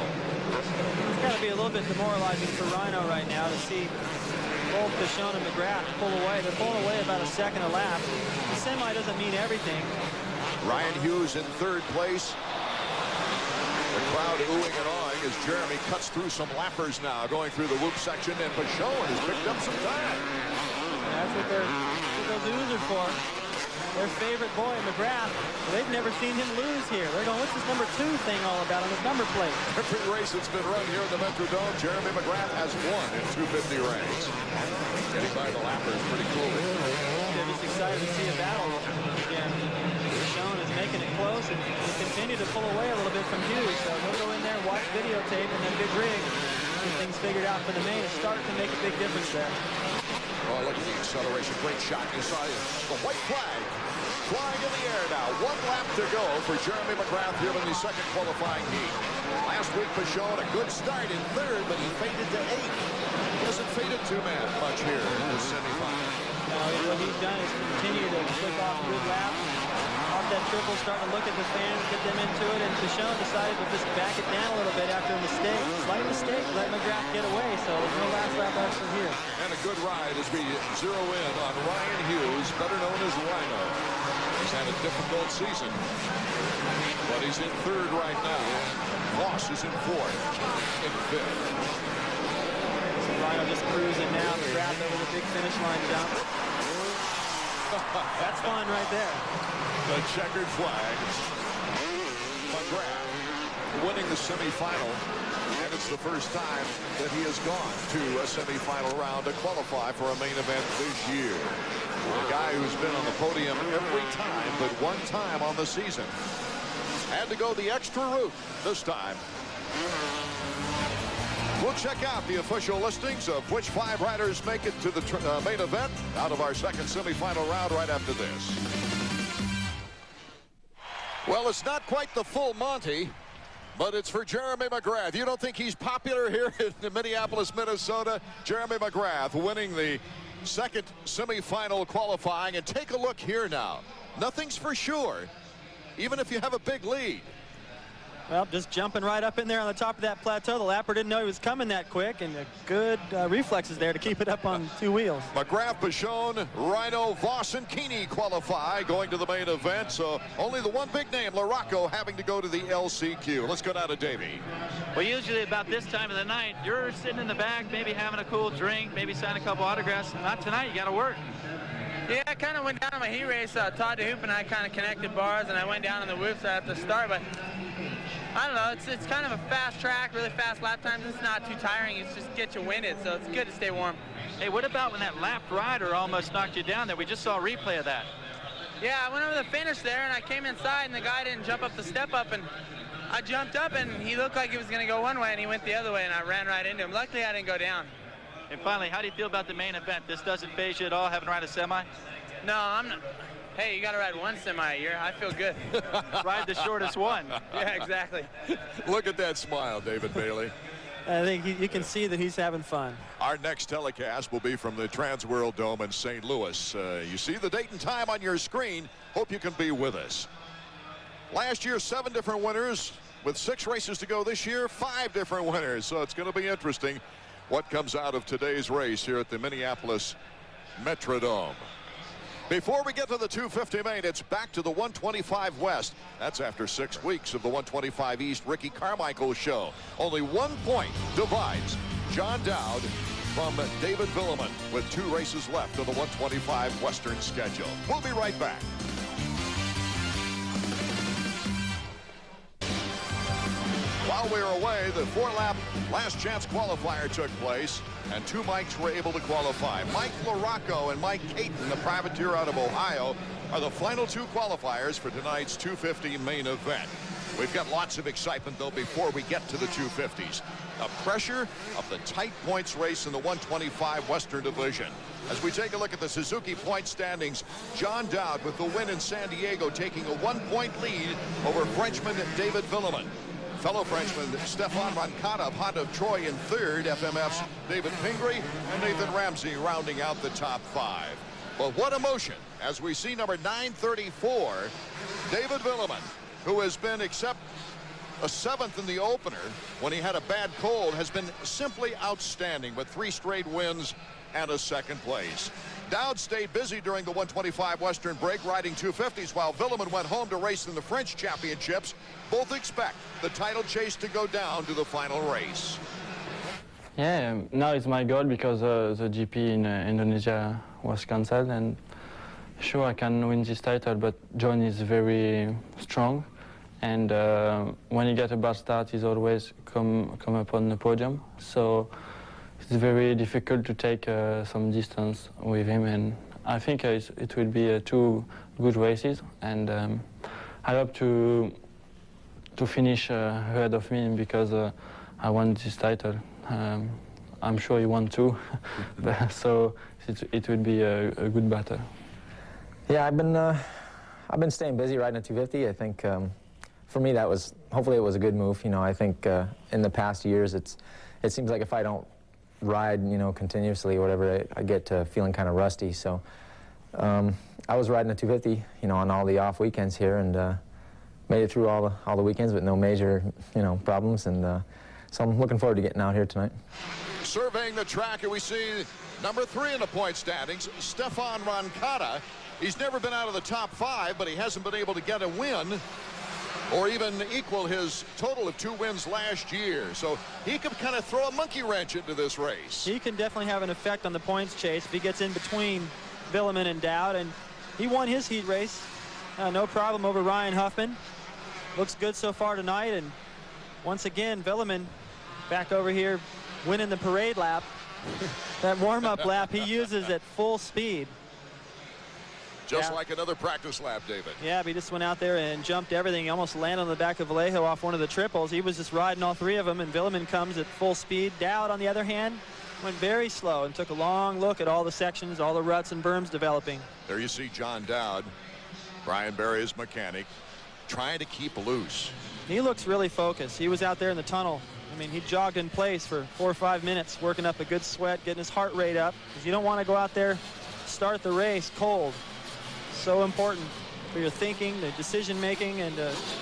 It's got to be a little bit demoralizing for Rhino right now to see both Pichon and McGrath pull away. They're pulling away about a second a lap. The semi doesn't mean everything. Ryan Hughes in 3rd place. The crowd oohing and awing as Jeremy cuts through some lappers now, going through the whoop section, and Pichon has picked up some time. That's what those oohs are for. Their favorite boy, McGrath, they've never seen him lose here. They're going, what's this number 2 thing all about on his number plate? Every race that's been run here in the Metrodome, Jeremy McGrath has won in 250 ranks. Getting by the lappers pretty cool. They're just excited to see a battle again. Pichon is making it close and continue to pull away a little bit from Hughes. So they'll go in there, watch videotape, and then big rig. Get things figured out for the main. It's starting to make a big difference there. Oh, look at the acceleration. Great shot. You saw the white flag flying in the air now. 1 lap to go for Jeremy McGrath here in the 2nd qualifying heat. Last week, Pichon a good start in 3rd, but he faded to 8th. He hasn't faded too much here in the semifinal. No, what he's done is continue to click off good laps. Off that triple, starting to look at the fans, get them into it, and Pichon decided to just back it down a little bit after a mistake. Slight mistake, let McGrath get away, so there's no last lap action here. And a good ride as we zero in on Ryan Hughes, better known as Rhino. He's had a difficult season, but he's in 3rd right now. Voss is in 4th, in 5th. So Rhino just cruising now, McGrath over the big finish line jump. That's fun right there. The checkered flag. McGrath winning the semifinal, and it's the first time that he has gone to a semifinal round to qualify for a main event this year. A guy who's been on the podium every time but 1 time on the season. Had to go the extra route this time. We'll check out the official listings of which 5 riders make it to the main event out of our 2nd semifinal round right after this. Well, it's not quite the full Monty, but it's for Jeremy McGrath. You don't think he's popular here in Minneapolis, Minnesota? Jeremy McGrath winning the 2nd semifinal qualifying. And take a look here now. Nothing's for sure, even if you have a big lead. Well, just jumping right up in there on the top of that plateau. The lapper didn't know he was coming that quick, and good reflexes there to keep it up on 2 wheels. McGrath, Pichon, Rhino, Voss, and Keeney qualify going to the main event. So only the one big name, LaRocco, having to go to the LCQ. Let's go down to Davey. Well, usually about this time of the night, you're sitting in the back, maybe having a cool drink, maybe signing a couple autographs. Not tonight. You got to work. Yeah, I kind of went down on my heat race. Todd DeHoop and I kind of connected bars, and I went down on the whoops at the start. But I don't know, it's kind of a fast track, really fast lap times. It's not too tiring. It's just get you winded, so it's good to stay warm. Hey, what about when that lap rider almost knocked you down there? We just saw a replay of that. Yeah, I went over the finish there, and I came inside, and the guy didn't jump up the step up, and I jumped up, and he looked like he was going to go one way, and he went the other way, and I ran right into him. Luckily, I didn't go down. And finally, how do you feel about the main event? This doesn't faze you at all, having to ride a semi? No, I'm not. Hey, you got to ride 1 semi a year. I feel good. Ride the shortest one. Yeah, exactly. Look at that smile, David Bailey. I think you can see that he's having fun. Our next telecast will be from the Trans World Dome in St. Louis. You see the date and time on your screen. Hope you can be with us. Last year, 7 different winners. With 6 races to go this year, 5 different winners. So it's going to be interesting what comes out of today's race here at the Minneapolis Metrodome. Before we get to the 250 main, it's back to the 125 West. That's after 6 weeks of the 125 East Ricky Carmichael show. Only 1 point divides John Dowd from David Villeman with 2 races left of the 125 Western schedule. We'll be right back. While we were away, the 4-lap last chance qualifier took place, and 2 Mikes were able to qualify. Mike LaRocco and Mike Caton, the privateer out of Ohio, are the final 2 qualifiers for tonight's 250 main event. We've got lots of excitement, though, before we get to the 250s. The pressure of the tight points race in the 125 Western Division. As we take a look at the Suzuki point standings, John Dowd with the win in San Diego taking a 1-point lead over Frenchman David Villemin. Fellow Frenchman Stefan Roncada of Honda of Troy in 3rd, FMF's David Pingree, and Nathan Ramsey rounding out the top 5. But what emotion as we see number 934, David Villemin, who has been, except a 7th in the opener when he had a bad cold, has been simply outstanding with 3 straight wins and a 2nd place. Dowd stayed busy during the 125 Western break riding 250s while Villemin went home to race in the French championships. Both expect the title chase to go down to the final race. Yeah, now it's my goal because the GP in Indonesia was cancelled, and sure I can win this title, but John is very strong, and when he gets a bad start he's always come up on the podium, so it's very difficult to take some distance with him, and I think it will be 2 good races, and I hope to finish ahead of me because I want this title. I'm sure he wants too, so it will be a good battle. Yeah, I've been staying busy riding a 250. I think for me that was, hopefully it was a good move. You know, I think in the past years it seems like if I don't ride, you know, continuously or whatever, I get to feeling kind of rusty. So I was riding a 250, you know, on all the off weekends here, and made it through all the weekends with no major, you know, problems, and so I'm looking forward to getting out here tonight. Surveying the track, and we see number 3 in the point standings, Stefan Roncada. He's never been out of the top 5, but he hasn't been able to get a win or even equal his total of 2 wins last year. So he could kind of throw a monkey wrench into this race. He can definitely have an effect on the points chase if he gets in between Villemin and Dowd, and he won his heat race. No problem over Ryan Huffman. Looks good so far tonight, and once again Villemin back over here winning the parade lap. That warm-up lap he uses at full speed. Just like another practice lap, David. Yeah, but he just went out there and jumped everything. He almost landed on the back of Vallejo off one of the triples. He was just riding all 3 of them, and Villemin comes at full speed. Dowd, on the other hand, went very slow and took a long look at all the sections, all the ruts and berms developing. There you see John Dowd, Brian Berry's mechanic, trying to keep loose. He looks really focused. He was out there in the tunnel. I mean, he jogged in place for 4 or 5 minutes, working up a good sweat, getting his heart rate up, because you don't want to go out there, start the race cold. So important for your thinking, the decision making, and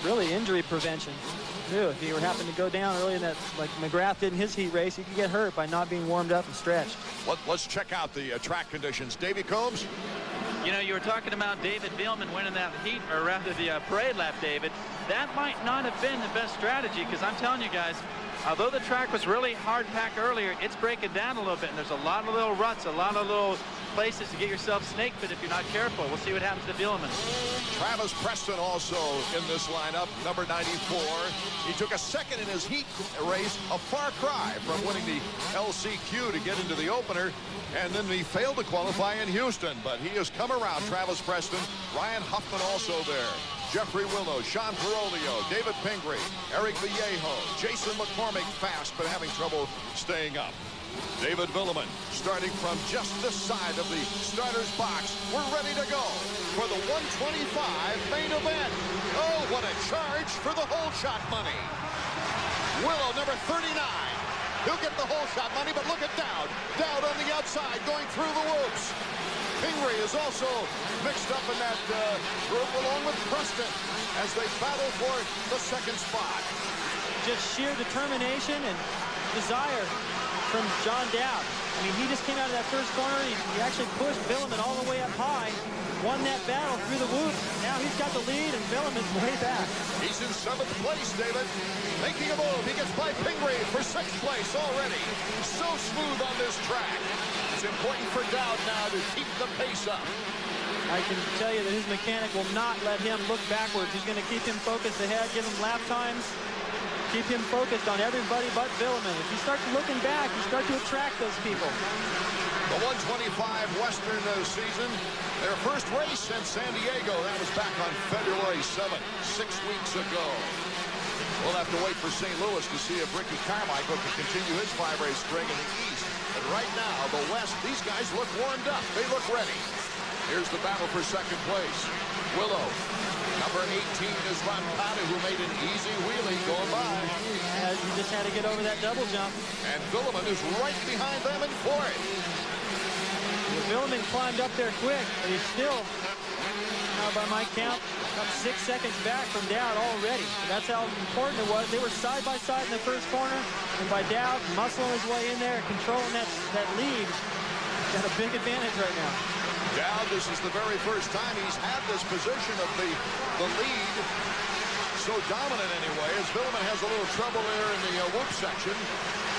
really injury prevention. If you happen to go down early in that, like McGrath did in his heat race, you can get hurt by not being warmed up and stretched. Let's check out the track conditions. Davey Combs? You know, you were talking about David Villemin winning that heat, or rather the parade lap, David. That might not have been the best strategy, because I'm telling you guys, although the track was really hard packed earlier, it's breaking down a little bit, and there's a lot of little ruts, a lot of little places to get yourself snake bit if you're not careful. We'll see what happens to Villemin. Travis Preston also in this lineup, number 94. He took a 2nd in his heat race, a far cry from winning the LCQ to get into the opener, and then he failed to qualify in Houston, but he has come around. Travis Preston, Ryan Huffman also there. Jeffrey Willow, Sean Perolio, David Pingree, Eric Vallejo, Jason McCormick fast but having trouble staying up. David Villemin starting from just this side of the starter's box. We're ready to go for the 125 main event. Oh, what a charge for the whole shot money. Willow, number 39. He'll get the whole shot money, but look at Dowd. Dowd on the outside going through the whoops. Pingree is also mixed up in that group along with Preston as they battle for the 2nd spot. Just sheer determination and desire from John Dowd. I mean, he just came out of that first corner. He actually pushed Villemin all the way up high, won that battle through the whoops. Now he's got the lead, and Villemin's way back. He's in 7th place, David. Making a move. He gets by Pingree for 6th place already. So smooth on this track. It's important for Dowd now to keep the pace up. I can tell you that his mechanic will not let him look backwards. He's going to keep him focused ahead, give him lap times. keep him focused on everybody but Villeman. If you start looking back, you start to attract those people. The 125 Western season, their first race in San Diego. That was back on February 7th, 6 weeks ago. We'll have to wait for St. Louis to see if Ricky Carmichael can continue his 5-race string in the East. But right now, the West, these guys look warmed up. They look ready. Here's the battle for second place. Willow. Number 18 is Roncada, who made an easy wheelie going by. You just had to get over that double jump. And Villeman is right behind them in fourth. Villeman climbed up there quick, but he's still, now by my count, about 6 seconds back from Dowd already. That's how important it was. They were side by side in the first corner, and by Dowd muscling his way in there, controlling that lead, got a big advantage right now. Dowd, this is the very first time he's had this position of the lead so dominant anyway, as Villeman has a little trouble there in the whoop section.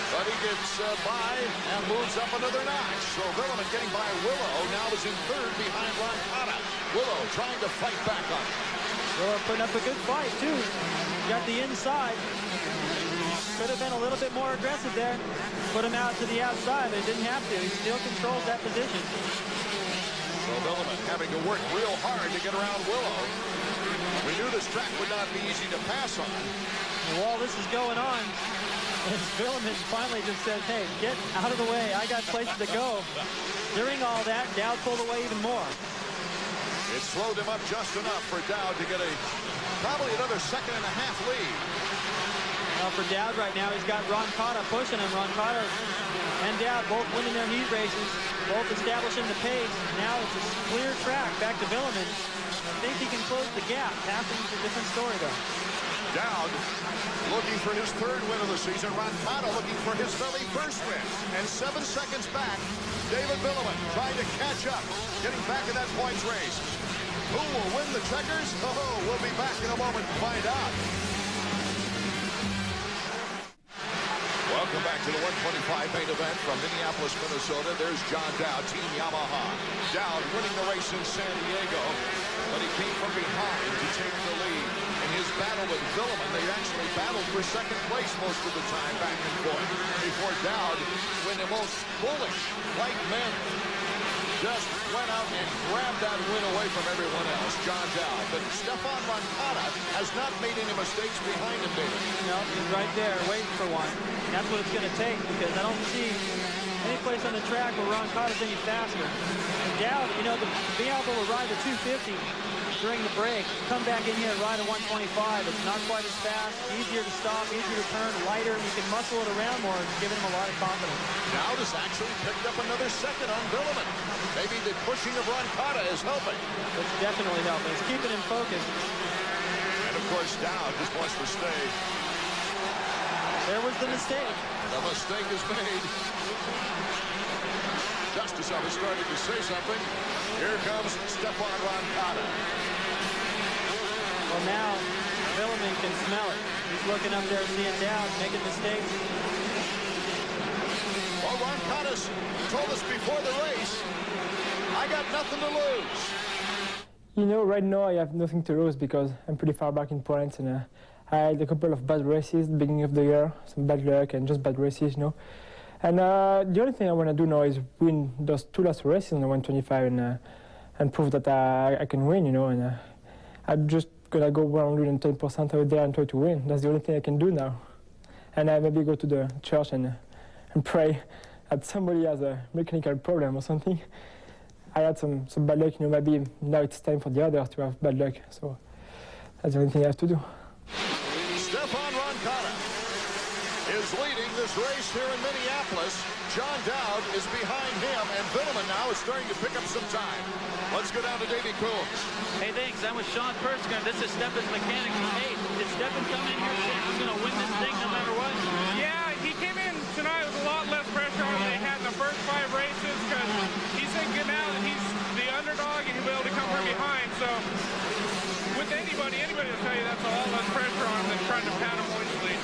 But he gets by and moves up another notch. So Villeman getting by Willow now is in third behind Roncada. Willow trying to fight back on it. Willow putting up a good fight, too. Got the inside. Could have been a little bit more aggressive there. Put him out to the outside, but he didn't have to. He still controls that position. So Villeman having to work real hard to get around Willow. We knew this track would not be easy to pass on. And while this is going on, Villeman finally just said, hey, get out of the way. I got places to go. During all that, Dowd pulled away even more. It slowed him up just enough for Dowd to get probably another 1.5 second lead. Well, for Dowd right now, he's got Roncada pushing him. Roncada and Dowd both winning their heat races, both establishing the pace. Now it's a clear track back to Villeman. I think he can close the gap. Passing is a different story, though. Dowd looking for his third win of the season. Roncada looking for his very first win. And 7 seconds back, David Villeman trying to catch up, getting back in that points race. Who will win the checkers? Oh, we'll be back in a moment to find out. Welcome back to the 125 main event from Minneapolis, Minnesota. There's John Dowd, Team Yamaha. Dowd winning the race in San Diego, but he came from behind to take the lead. In his battle with Villeman, they actually battled for second place most of the time back and forth before Dowd, when the most bullish, like men, just went out and grabbed that win away from everyone else, John Dowd. But Stefan Roncada has not made any mistakes behind him, David. No, he's right there waiting for one. And that's what it's going to take, because I don't see any place on the track where Roncada's any faster. And Dowd, you know, being able to ride the 250 during the break, come back in here and ride a 125. It's not quite as fast, easier to stop, easier to turn, lighter, and you can muscle it around more. It's giving him a lot of confidence. Dowd has actually picked up another second on Villeman. Maybe the pushing of Roncada is helping. It's definitely helping. It's keeping him focused. And of course, Dowd just wants to stay. There was the mistake. The mistake is made. Just as I was starting to say something, here comes Stefan Roncada. Well, now Villeman can smell it. He's looking up there, seeing Dowd making mistakes. Well, Roncada told us before the race, I got nothing to lose. You know, right now I have nothing to lose because I'm pretty far back in points, and I had a couple of bad races at the beginning of the year, some bad luck and just bad races, you know. And the only thing I want to do now is win those 2 last races on the 125 and prove that I can win, you know. And I'm just going to go 110% out there and try to win. That's the only thing I can do now. And I maybe go to the church and pray that somebody has a mechanical problem or something. I had some bad luck, you know, maybe now it's time for the others to have bad luck. So that's the only thing I have to do. Stefan Roncada is leading this race here in Minneapolis. John Dowd is behind him, and Villeman now is starting to pick up some time. Let's go down to Davey Coombs. Hey, thanks. I'm with Sean Pertzker. This is Stefan's mechanic. Hey, did Stefan come in here saying he's going to win this thing no matter what? Yeah, he came in tonight with a lot less pressure on than they had in the first 5 races, because he's thinking now that he's the underdog and he'll be able to come from behind. So with anybody will tell you that's a lot less pressure on him than trying to pat him easily.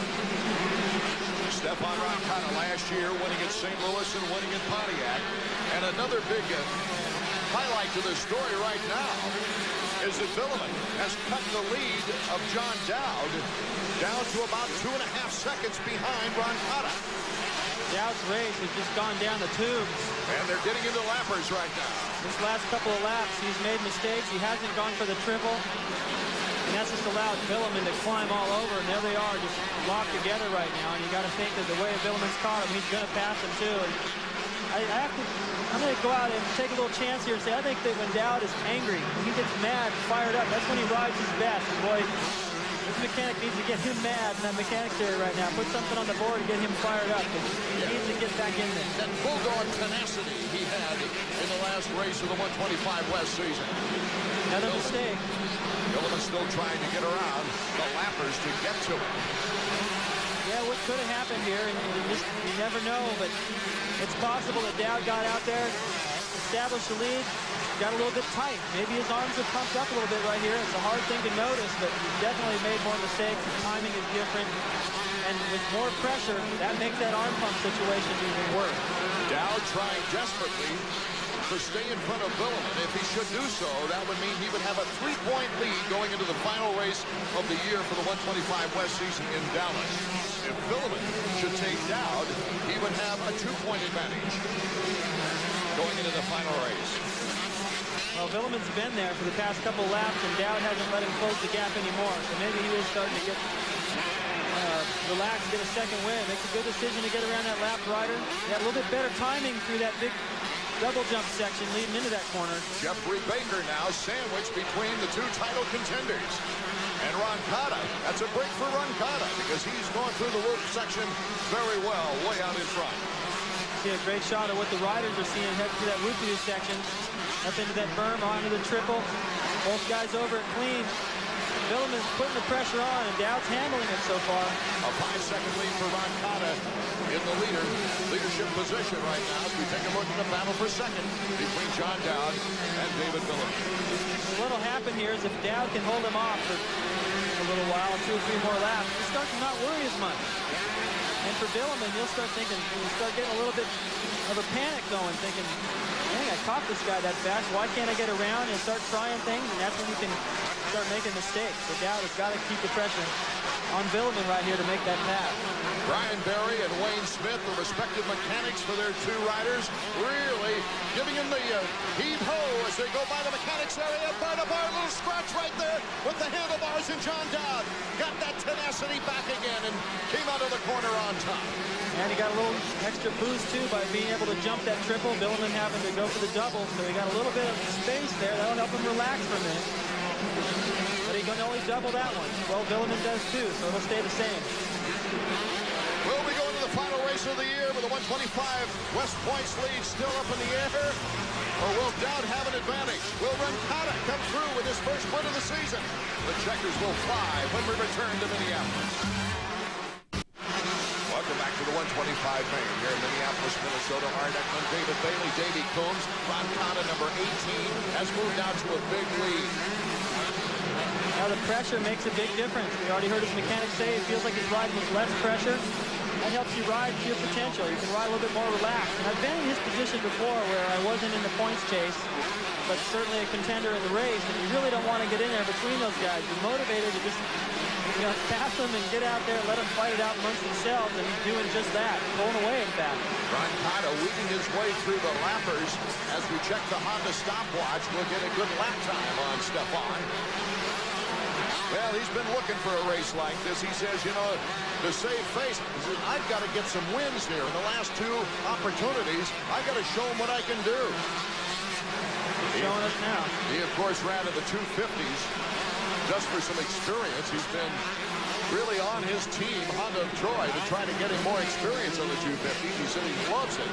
Stefan Roncada last year winning at St. Louis and winning at Pontiac. And another big highlight to the story right now is that Villeman has cut the lead of John Dowd down to about 2.5 seconds behind Roncada. Dowd's race has just gone down the tubes. And they're getting into lappers right now. This last couple of laps, he's made mistakes. He hasn't gone for the triple. And that's just allowed Villeman to climb all over. And there they are, just locked together right now. And you got to think that the way Villeman's caught him, he's going to pass him too. And I'm going to go out and take a little chance here and say, I think that when Dowd is angry, when he gets mad, fired up, that's when he rides his best. And boy, this mechanic needs to get him mad in that mechanics area right now. Put something on the board and get him fired up. He needs to get back in there. That bulldog tenacity he had in the last race of the 125 West season. Another mistake. Villeman's still trying to get around the lappers to get to him. Yeah, what could have happened here, and you never know, but it's possible that Dowd got out there, established the lead, got a little bit tight. Maybe his arms are pumped up a little bit right here. It's a hard thing to notice, but he's definitely made more mistakes. The timing is different, and with more pressure, that makes that arm pump situation even worse. Dowd trying desperately to stay in front of Villeman. If he should do so, that would mean he would have a 3-point lead going into the final race of the year for the 125 West season in Dallas. If Villeman should take Dowd, he would have a 2-point advantage going into the final race. Well, Villeman's been there for the past couple laps, and Dowd hasn't let him close the gap anymore. So maybe he is starting to get relaxed, get a second win. Makes a good decision to get around that lap rider. He had a little bit better timing through that big double jump section leading into that corner. Jeffrey Baker now sandwiched between the two title contenders. And Roncada, that's a break for Roncada because he's going through the whoop section very well, way out in front. See a great shot of what the riders are seeing heading through that whoop-doo section. Up into that berm, onto the triple. Both guys over it clean. Villeman's putting the pressure on, and Dowd's handling it so far. A 5-second lead for Roncada in the leadership position right now as we take a look at the battle for second between John Dowd and David Villeman. What'll happen here is if Dowd can hold him off for a little while, 2 or 3 more laps, he'll start to not worry as much. And for Villeman, he'll start thinking, he'll start getting a little bit of a panic going, thinking, dang, I caught this guy that fast. Why can't I get around and start trying things? And that's when you can start making mistakes. So Dowd has got to keep the pressure on Villeman right here to make that pass. Brian Berry and Wayne Smith, the respective mechanics for their two riders, really giving him the heave-ho as they go by the mechanics area. By the bar, a little scratch right there with the handlebars, and John Dowd got that tenacity back again and came out of the corner on top. And he got a little extra boost, too, by being able to jump that triple. Villeman having to go for the double, so he got a little bit of space there. That'll help him relax for a minute. But he can only double that one. Well, Villeman does, too, so it'll stay the same. Will we go into the final race of the year with a 125 West Points lead still up in the air? Or will Dowd have an advantage? Will Roncada come through with his first win of the season? The checkers will fly when we return to Minneapolis. Welcome back to the 125 main here in Minneapolis, Minnesota. Art Ekman, David Bailey, Davey Coombs. Roncada, number 18, has moved out to a big lead. Now the pressure makes a big difference. We already heard his mechanic say it feels like he's riding with less pressure. That helps you ride to your potential. You can ride a little bit more relaxed. And I've been in his position before where I wasn't in the points chase, but certainly a contender in the race, and you really don't want to get in there between those guys. You're motivated to just pass them and get out there and let them fight it out amongst themselves, and he's doing just that, pulling away, in fact. Roncada weaving his way through the lappers as we check the Honda stopwatch. We'll get a good lap time on Stefan. Well, he's been looking for a race like this. He says, you know, to save face, he says, I've got to get some wins here. In the last 2 opportunities, I've got to show him what I can do. He's showing us now. He, of course, ran in the 250s just for some experience. He's been really on his team, Honda of Troy, to try to get him more experience on the 250s. He said he loves it.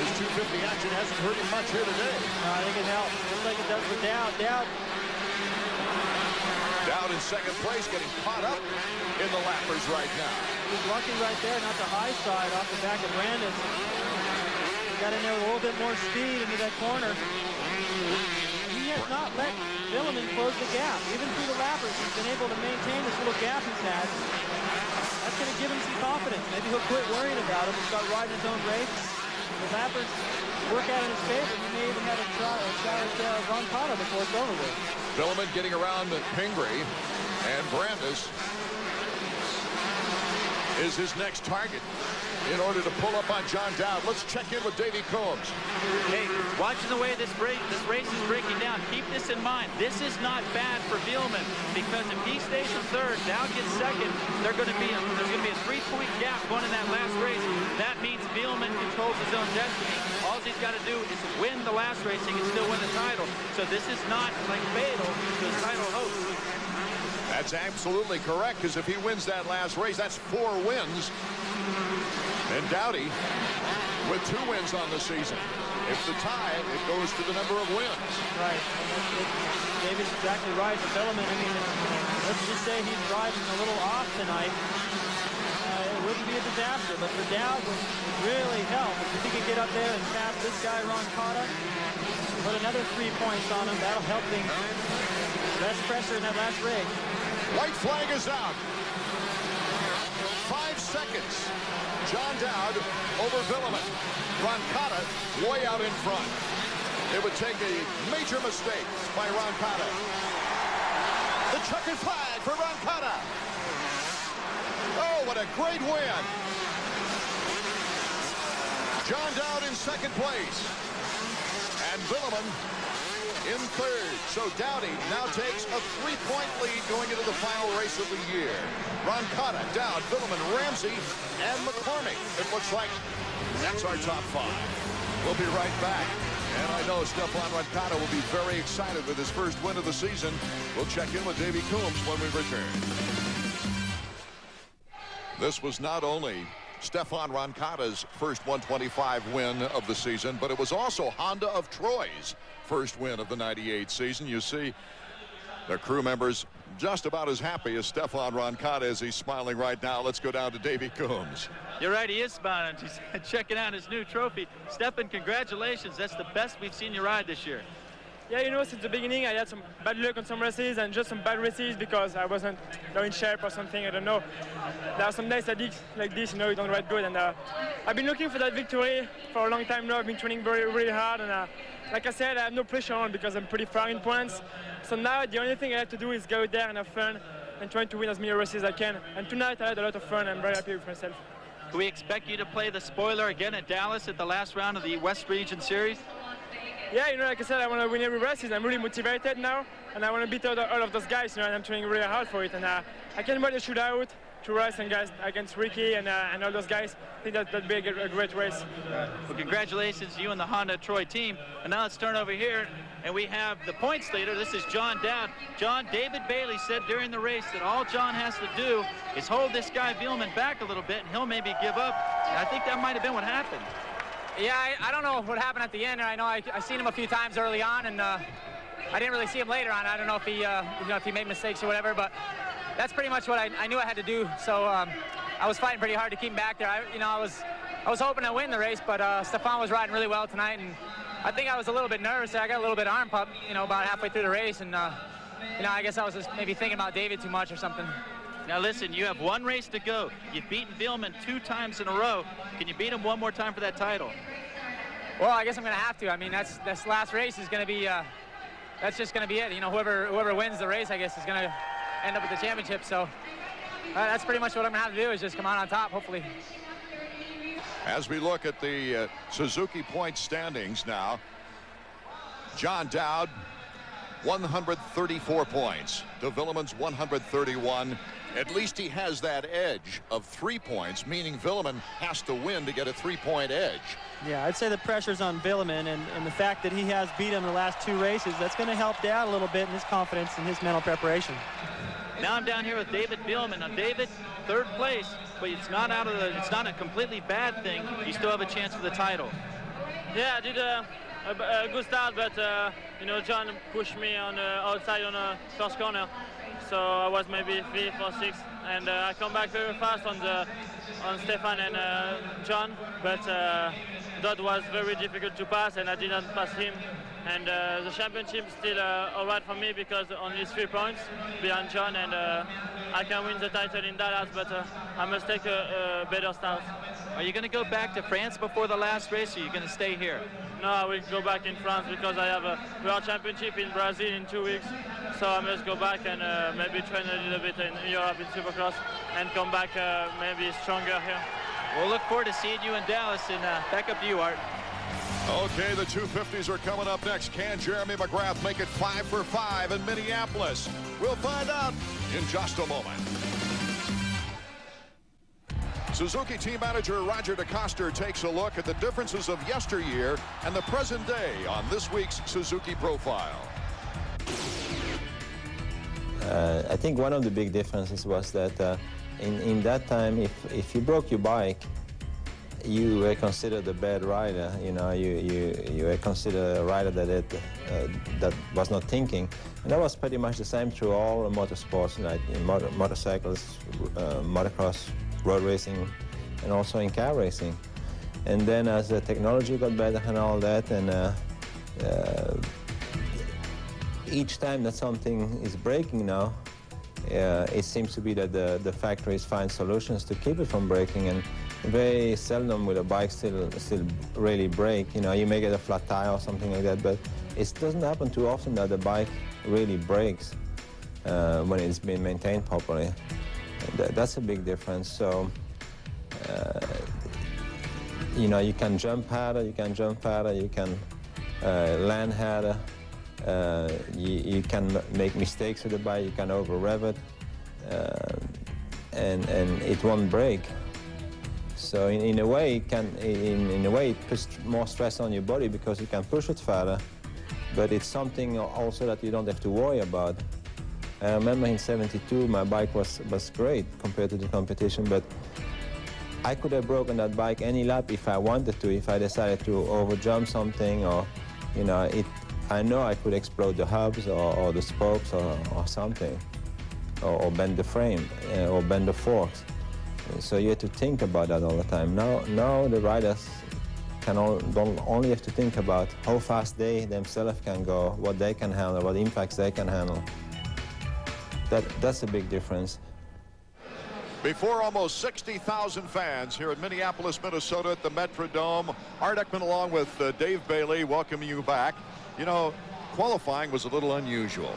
His 250 action hasn't hurt him much here today. No, I think it helps, just like it does with Dowd. Dowd in second place, getting caught up in the lappers right now. He's lucky right there, not the high side off the back of Brandon. He got in there with a little bit more speed into that corner. He has not let Villeman close the gap. Even through the lappers, he's been able to maintain this little gap he's had. That's going to give him some confidence. Maybe he'll quit worrying about it and start riding his own race. the lappers work out in his favor. He may even have a shot at Ron Cotta before it's over with. Villeman getting around Pingree, and Brandis is his next target in order to pull up on John Dowd. Let's check in with Davey Combs. Hey, watching the way this race is breaking down, keep this in mind. This is not bad for Villeman, because if he stays in third, Dowd gets second, there's going to be a 3-point gap going in that last race. That means Villeman controls his own destiny. All he's got to do is win the last race. He can still win the title. So this is not like fatal to his title hopes. That's absolutely correct, because if he wins that last race, that's 4 wins. And Dowdy with 2 wins on the season. If the tie, it goes to the number of wins. Right. David's exactly right. For Villeman, I mean, let's just say he's driving a little off tonight. It wouldn't be a disaster, but for Dowd would really help if he could get up there and pass this guy, Ron Cotta. Put another 3 points on him. That'll help him. Less pressure in that last rig. White flag is out. 5 seconds. John Dowd over Villeman. Ron Cotta way out in front. It would take a major mistake by Ron Cotta. The checkered flag for Ron Cotta. Oh, what a great win. John Dowd in second place. And Villeman in third. So Dowdy now takes a 3-point lead going into the final race of the year. Ron Cotta, Dowd, Villeman, Ramsey, and McCormick. It looks like that's our top 5. We'll be right back. And I know Stefan Roncada will be very excited with his first win of the season. We'll check in with Davey Coombs when we return. This was not only Stefan Roncada's first 125 win of the season, but it was also Honda of Troy's first win of the '98 season. You see the crew members just about as happy as Stefan Roncada as he's smiling right now. Let's go down to Davey Coombs. You're right, he is smiling. He's checking out his new trophy. Stefan, congratulations. That's the best we've seen you ride this year. Yeah, you know, since the beginning, I had some bad luck on some races and just some bad races because I wasn't in shape or something. I don't know. There are some days like this, you know, you don't ride good. And I've been looking for that victory for a long time now. I've been training really hard. And like I said, I have no pressure on because I'm pretty far in points. So now the only thing I have to do is go there and have fun and try to win as many races as I can. And tonight I had a lot of fun. I'm very happy with myself. Do we expect you to play the spoiler again at Dallas at the last round of the West Region Series? Yeah, you know, like I said, I want to win every race. I'm really motivated now, and I want to beat all of those guys, you know, and I'm training really hard for it. And I can't wait to shoot out to race and guys against Ricky and all those guys. I think that'd be a great race. Well, congratulations to you and the Honda Troy team. And now let's turn over here, and we have the points leader. This is John Dowd. John, David Bailey said during the race that all John has to do is hold this guy Villeman back a little bit, and he'll maybe give up. And I think that might have been what happened. Yeah, I don't know what happened at the end. I know I seen him a few times early on, and I didn't really see him later on. I don't know if he, you know, if he made mistakes or whatever, but that's pretty much what I knew I had to do. So I was fighting pretty hard to keep him back there. I was hoping to win the race, but Stefan was riding really well tonight, and I think I was a little bit nervous. I got a little bit of arm pump, you know, about halfway through the race, and you know, I guess I was just maybe thinking about David too much or something. Now listen, you have one race to go. You've beaten Villeman 2 times in a row. Can you beat him one more time for that title? Well, I guess I'm going to have to. I mean, this last race is going to be, that's just going to be it. You know, whoever wins the race, I guess, is going to end up with the championship. So that's pretty much what I'm going to have to do, is just come out on top, hopefully. As we look at the Suzuki point standings now, John Dowd, 134 points to Villeman's 131. At least he has that edge of 3 points, meaning Villeman has to win to get a 3-point edge. Yeah, I'd say the pressure's on Villeman, and the fact that he has beat him in the last 2 races, that's going to help Dowd a little bit in his confidence and his mental preparation. Now I'm down here with David Villeman. Now David, 3rd place, but it's not a completely bad thing. You still have a chance for the title. Yeah, I did a good start, but you know, John pushed me on outside on the first corner, so I was maybe 5th or 6th, and I come back very fast on Stefan and John, but that was very difficult to pass, and I didn't pass him. And the championship is still all right for me because only 3 points behind John, and I can win the title in Dallas, but I must take a better start. Are you going to go back to France before the last race, or are you going to stay here? No, I will go back in France because I have a World Championship in Brazil in 2 weeks. So I must go back and maybe train a little bit in Europe in Supercross and come back maybe stronger here. We'll look forward to seeing you in Dallas, and back up to you, Art. Okay, the 250s are coming up next. Can Jeremy McGrath make it 5 for 5 in Minneapolis? We'll find out in just a moment. Suzuki team manager Roger DeCoster takes a look at the differences of yesteryear and the present day on this week's Suzuki Profile. I think one of the big differences was that in that time, if you broke your bike, you were considered a bad rider. You know, you were considered a rider that was not thinking. And that was pretty much the same through all motorsports, like in motorcycles, motocross, road racing, and also in car racing. And then as the technology got better and all that, and each time that something is breaking now, it seems to be that the factories find solutions to keep it from breaking, and very seldom will a bike still really break. You know, you may get a flat tire or something like that, but it doesn't happen too often that the bike really breaks when it's been maintained properly. That's a big difference. So, you know, you can jump harder, you can land harder, you can make mistakes with the bike, you can over-rev it, and it won't break. So in a way, it puts more stress on your body because you can push it farther, but it's something also that you don't have to worry about. I remember in '72, my bike was great compared to the competition, but I could have broken that bike any lap if I wanted to, if I decided to over-jump something, or, you know, I know I could explode the hubs or the spokes or something, or bend the frame, or bend the forks. So you have to think about that all the time. Now the riders don't only have to think about how fast they themselves can go, what they can handle, what impacts they can handle. That's a big difference. Before almost 60,000 fans here in Minneapolis, Minnesota at the Metrodome, Art Ekman along with Dave Bailey welcoming you back. You know, qualifying was a little unusual.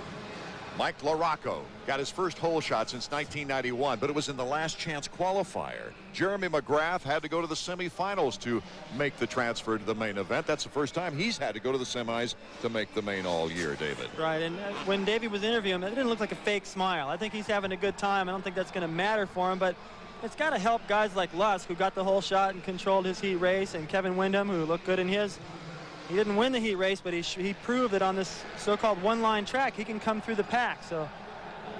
Mike LaRocco got his first hole shot since 1991, but it was in the last chance qualifier. Jeremy McGrath had to go to the semifinals to make the transfer to the main event. That's the first time he's had to go to the semis to make the main all year, David. Right, and when Davey was interviewing him, it didn't look like a fake smile. I think he's having a good time. I don't think that's going to matter for him, but it's got to help guys like Lusk, who got the whole shot and controlled his heat race, and Kevin Windham, who looked good in his. He didn't win the heat race, but he proved that on this so-called one-line track, he can come through the pack. So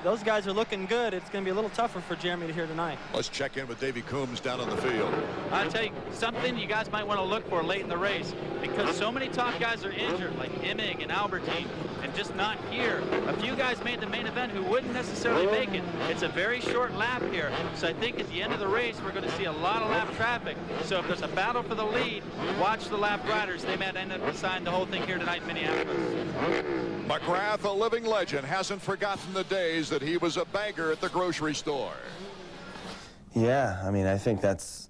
those guys are looking good. It's going to be a little tougher for Jeremy to here tonight. Let's check in with Davey Coombs down on the field. I'll tell you something you guys might want to look for late in the race, because so many top guys are injured, like Immig and Albertine, and just not here. A few guys made the main event who wouldn't necessarily make it. It's a very short lap here, so I think at the end of the race we're going to see a lot of lap traffic. So if there's a battle for the lead, watch the lap riders. They might end up deciding the whole thing here tonight in Minneapolis. McGrath, a living legend, hasn't forgotten the days that he was a bagger at the grocery store. Yeah, I mean, I think that's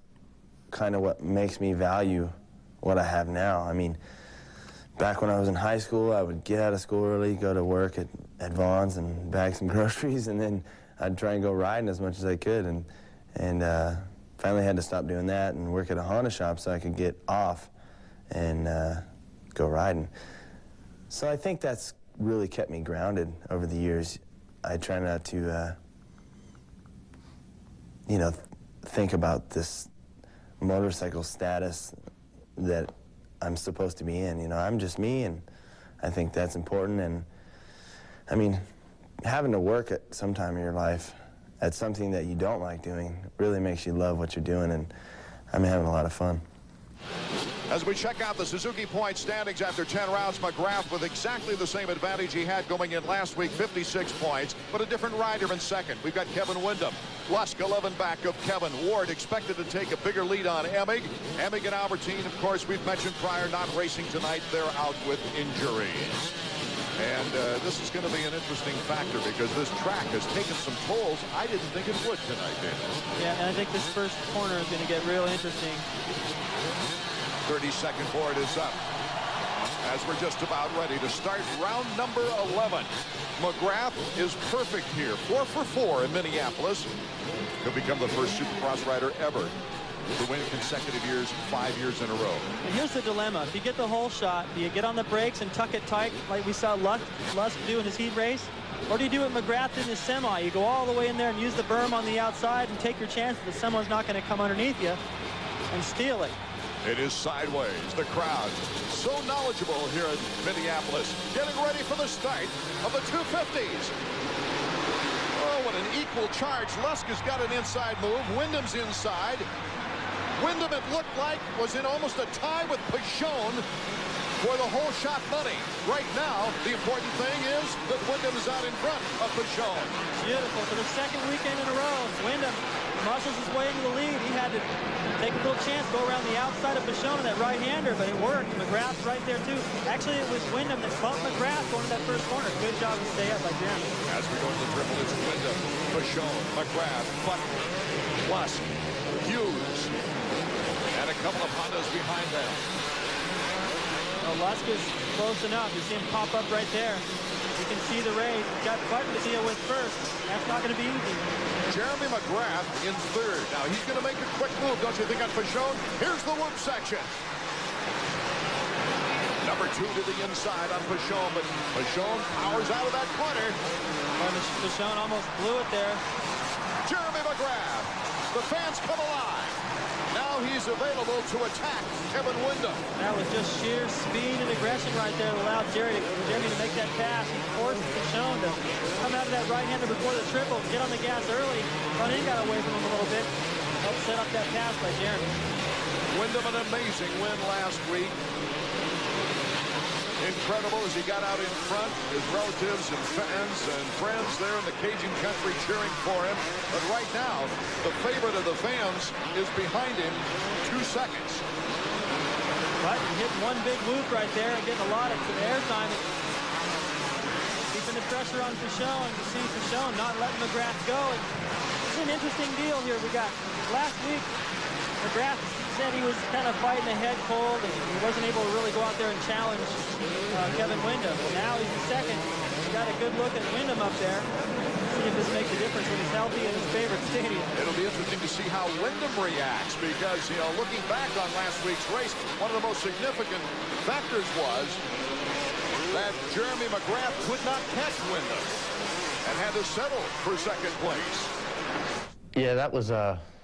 kind of what makes me value what I have now. I mean, back when I was in high school, I would get out of school early, go to work at Vaughn's and bag some groceries, and then I'd try and go riding as much as I could, and finally had to stop doing that and work at a Honda shop so I could get off and go riding. So I think that's really kept me grounded over the years. I try not to, you know, think about this motorcycle status that I'm supposed to be in. You know, I'm just me, and I think that's important. And I mean, having to work at some time in your life at something that you don't like doing really makes you love what you're doing, and I'm having a lot of fun. As we check out the Suzuki point standings after 10 rounds, McGrath with exactly the same advantage he had going in last week, 56 points, but a different rider in second. We've got Kevin Windham. Lusk 11 back of Kevin. Ward expected to take a bigger lead on Immig. Immig and Albertine, of course, we've mentioned prior, not racing tonight. They're out with injuries. And this is going to be an interesting factor because this track has taken some tolls I didn't think it would tonight, David. Yeah, and I think this first corner is going to get real interesting. 30-second board is up as we're just about ready to start round number 11. McGrath is perfect here. 4 for 4 in Minneapolis. He'll become the first Supercross rider ever to win consecutive years, 5 years in a row. And here's the dilemma. If you get the whole shot, do you get on the brakes and tuck it tight like we saw Lusk do in his heat race? Or do you do what McGrath in his semi? You go all the way in there and use the berm on the outside and take your chance that someone's not going to come underneath you and steal it. It is sideways. The crowd so knowledgeable here in Minneapolis, getting ready for the start of the 250s. Oh, what an equal charge. Lusk has got an inside move. Wyndham's inside. Wyndham, it looked like, was in almost a tie with Pichon for the whole shot money. Right now, the important thing is that Wyndham is out in front of Pichon. Beautiful. For the second weekend in a row, Wyndham muscles his way into the lead. He had to take a little chance, go around the outside of Pichon, that right-hander, but it worked. McGrath's right there, too. Actually, it was Wyndham that bumped McGrath going to that first corner. Good job to stay up by Jeremy. As we go to the triple, it's Wyndham, Pichon, McGrath, Button, Lusk, Hughes, and a couple of Hondas behind them. Well, Lusk is close enough. You see him pop up right there. You can see the race. He's got Button to deal with first. That's not going to be easy. Jeremy McGrath in third. Now he's going to make a quick move, don't you think, on Pichon? Here's the whoop section. Number 2 to the inside on Pichon, but Pichon powers out of that corner. Pichon almost blew it there. Jeremy McGrath. The fans come alive. Now he's available to attack Kevin Wyndham. That was just sheer speed and aggression right there that allowed Jeremy to make that pass. He forced Pichon to come out of that right-hander before the triple, get on the gas early. Front end got away from him a little bit. Helped set up that pass by Jeremy. Wyndham, an amazing win last week. Incredible as he got out in front. His relatives and fans and friends there in the Cajun country cheering for him. But right now, the favorite of the fans is behind him 2 seconds. Button hitting one big whoop right there and getting a lot of air time. Keeping the pressure on Pichon. You see Pichon not letting McGrath go. It's an interesting deal here. We got last week, McGrath said he was kind of fighting a head cold and he wasn't able to really go out there and challenge Kevin Wyndham. Now he's in second. He's got a good look at Wyndham up there. See if this makes a difference when he's healthy in his favorite stadium. It'll be interesting to see how Wyndham reacts because, you know, looking back on last week's race, one of the most significant factors was that Jeremy McGrath could not catch Wyndham and had to settle for second place. Yeah, that was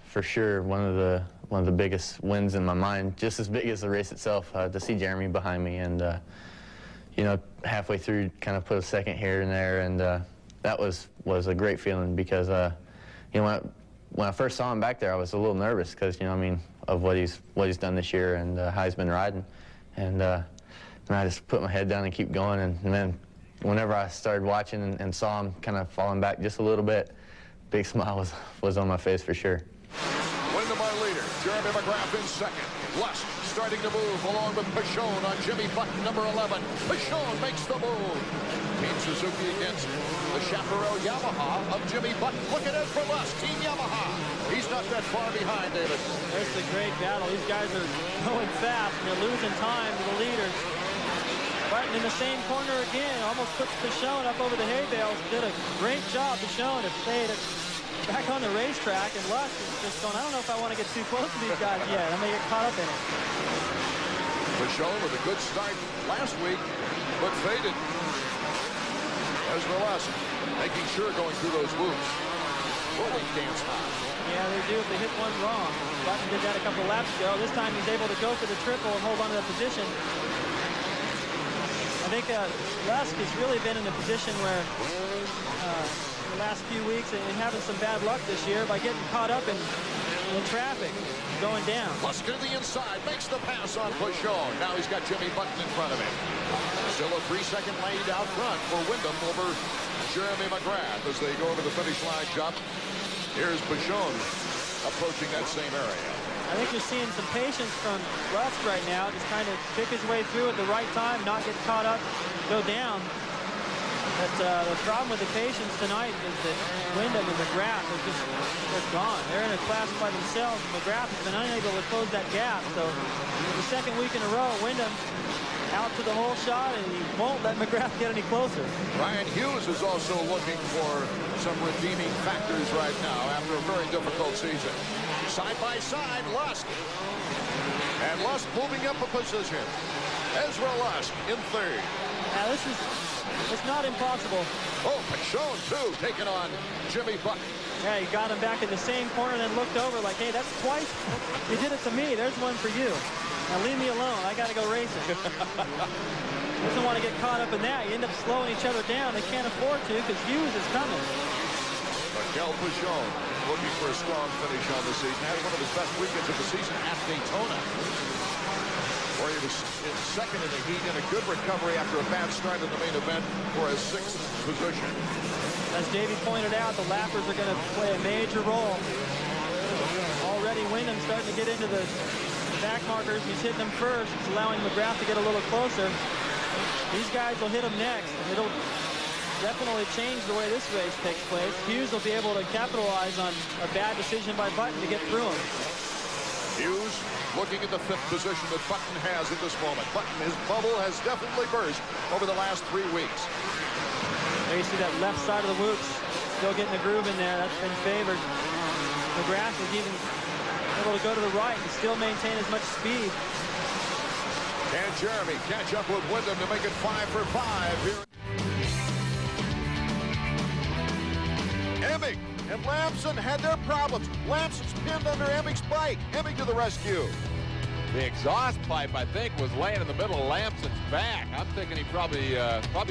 for sure one of the biggest wins in my mind, just as big as the race itself, to see Jeremy behind me and, you know, halfway through kind of put a second here and there, and that was a great feeling because, you know, when I first saw him back there, I was a little nervous because, you know, I mean, of what he's done this year and how he's been riding, and then I just put my head down and keep going, and then whenever I started watching and saw him kind of falling back just a little bit, big smile was on my face for sure. Wyndham our leader, Jeremy McGrath in second. Lusk starting to move along with Pichon on Jimmy Button, number 11. Pichon makes the move. Team Suzuki against the Chaparral Yamaha of Jimmy Button. Look at it for Lusk, Team Yamaha. He's not that far behind, David. There's the great battle. These guys are going fast and they're losing time to the leaders. Button in the same corner again, almost puts Pichon up over the hay bales. Did a great job, Pichon, to stay back on the racetrack, and Lusk is just going, I don't know if I want to get too close to these guys yet. I'm going to get caught up in it. Pichon with a good start last week, but faded. As for Lusk, making sure going through those whoops. Rolling dance high. Yeah, they do if they hit one wrong. Button did that a couple laps ago. This time he's able to go for the triple and hold on to that position. I think Lusk has really been in a position where the last few weeks and having some bad luck this year by getting caught up in traffic, going down. Lusk to the inside, makes the pass on Pichon. Now he's got Jimmy Button in front of him. Still a 3-second lead out front for Wyndham over Jeremy McGrath as they go over the finish line jump. Here's Pichon approaching that same area. I think you're seeing some patience from Lusk right now, just kind of pick his way through at the right time, not get caught up, go down. But the problem with the patients tonight is that Wyndham and McGrath are just, they're gone. They're in a class by themselves. McGrath has been unable to close that gap. So for the second week in a row, Wyndham out to the hole shot, and he won't let McGrath get any closer. Ryan Hughes is also looking for some redeeming factors right now after a very difficult season. Side by side, Lusk. And Lusk moving up a position. Ezra Lusk in third. Now this is, it's not impossible. Oh, Pichon too, taking on Jimmy Button. Yeah, he got him back in the same corner and then looked over like, hey, that's twice. You did it to me. There's one for you. Now leave me alone. I got to go racing. Doesn't want to get caught up in that. You end up slowing each other down. They can't afford to because Hughes is coming. Miguel Pichon looking for a strong finish on the season. Had one of his best weekends of the season at Daytona, where he was in second in the heat and a good recovery after a bad start in the main event for a 6th position. As Davey pointed out, the lappers are going to play a major role. Already Wyndham starting to get into the back markers. He's hitting them first. He's allowing McGrath to get a little closer. These guys will hit him next, and it'll definitely change the way this race takes place. Hughes will be able to capitalize on a bad decision by Button to get through him. Hughes looking at the 5th position that Button has at this moment. Button, his bubble has definitely burst over the last 3 weeks. There you see that left side of the whoops still getting the groove in there. That's been favored. McGrath is even able to go to the right and still maintain as much speed. Can Jeremy catch up with Wyndham to make it 5 for 5 here? Emig and Lamson had their problems. Lamson's pinned under Emig's bike. Emig to the rescue. The exhaust pipe, I think, was laying in the middle of Lamson's back. I'm thinking he probably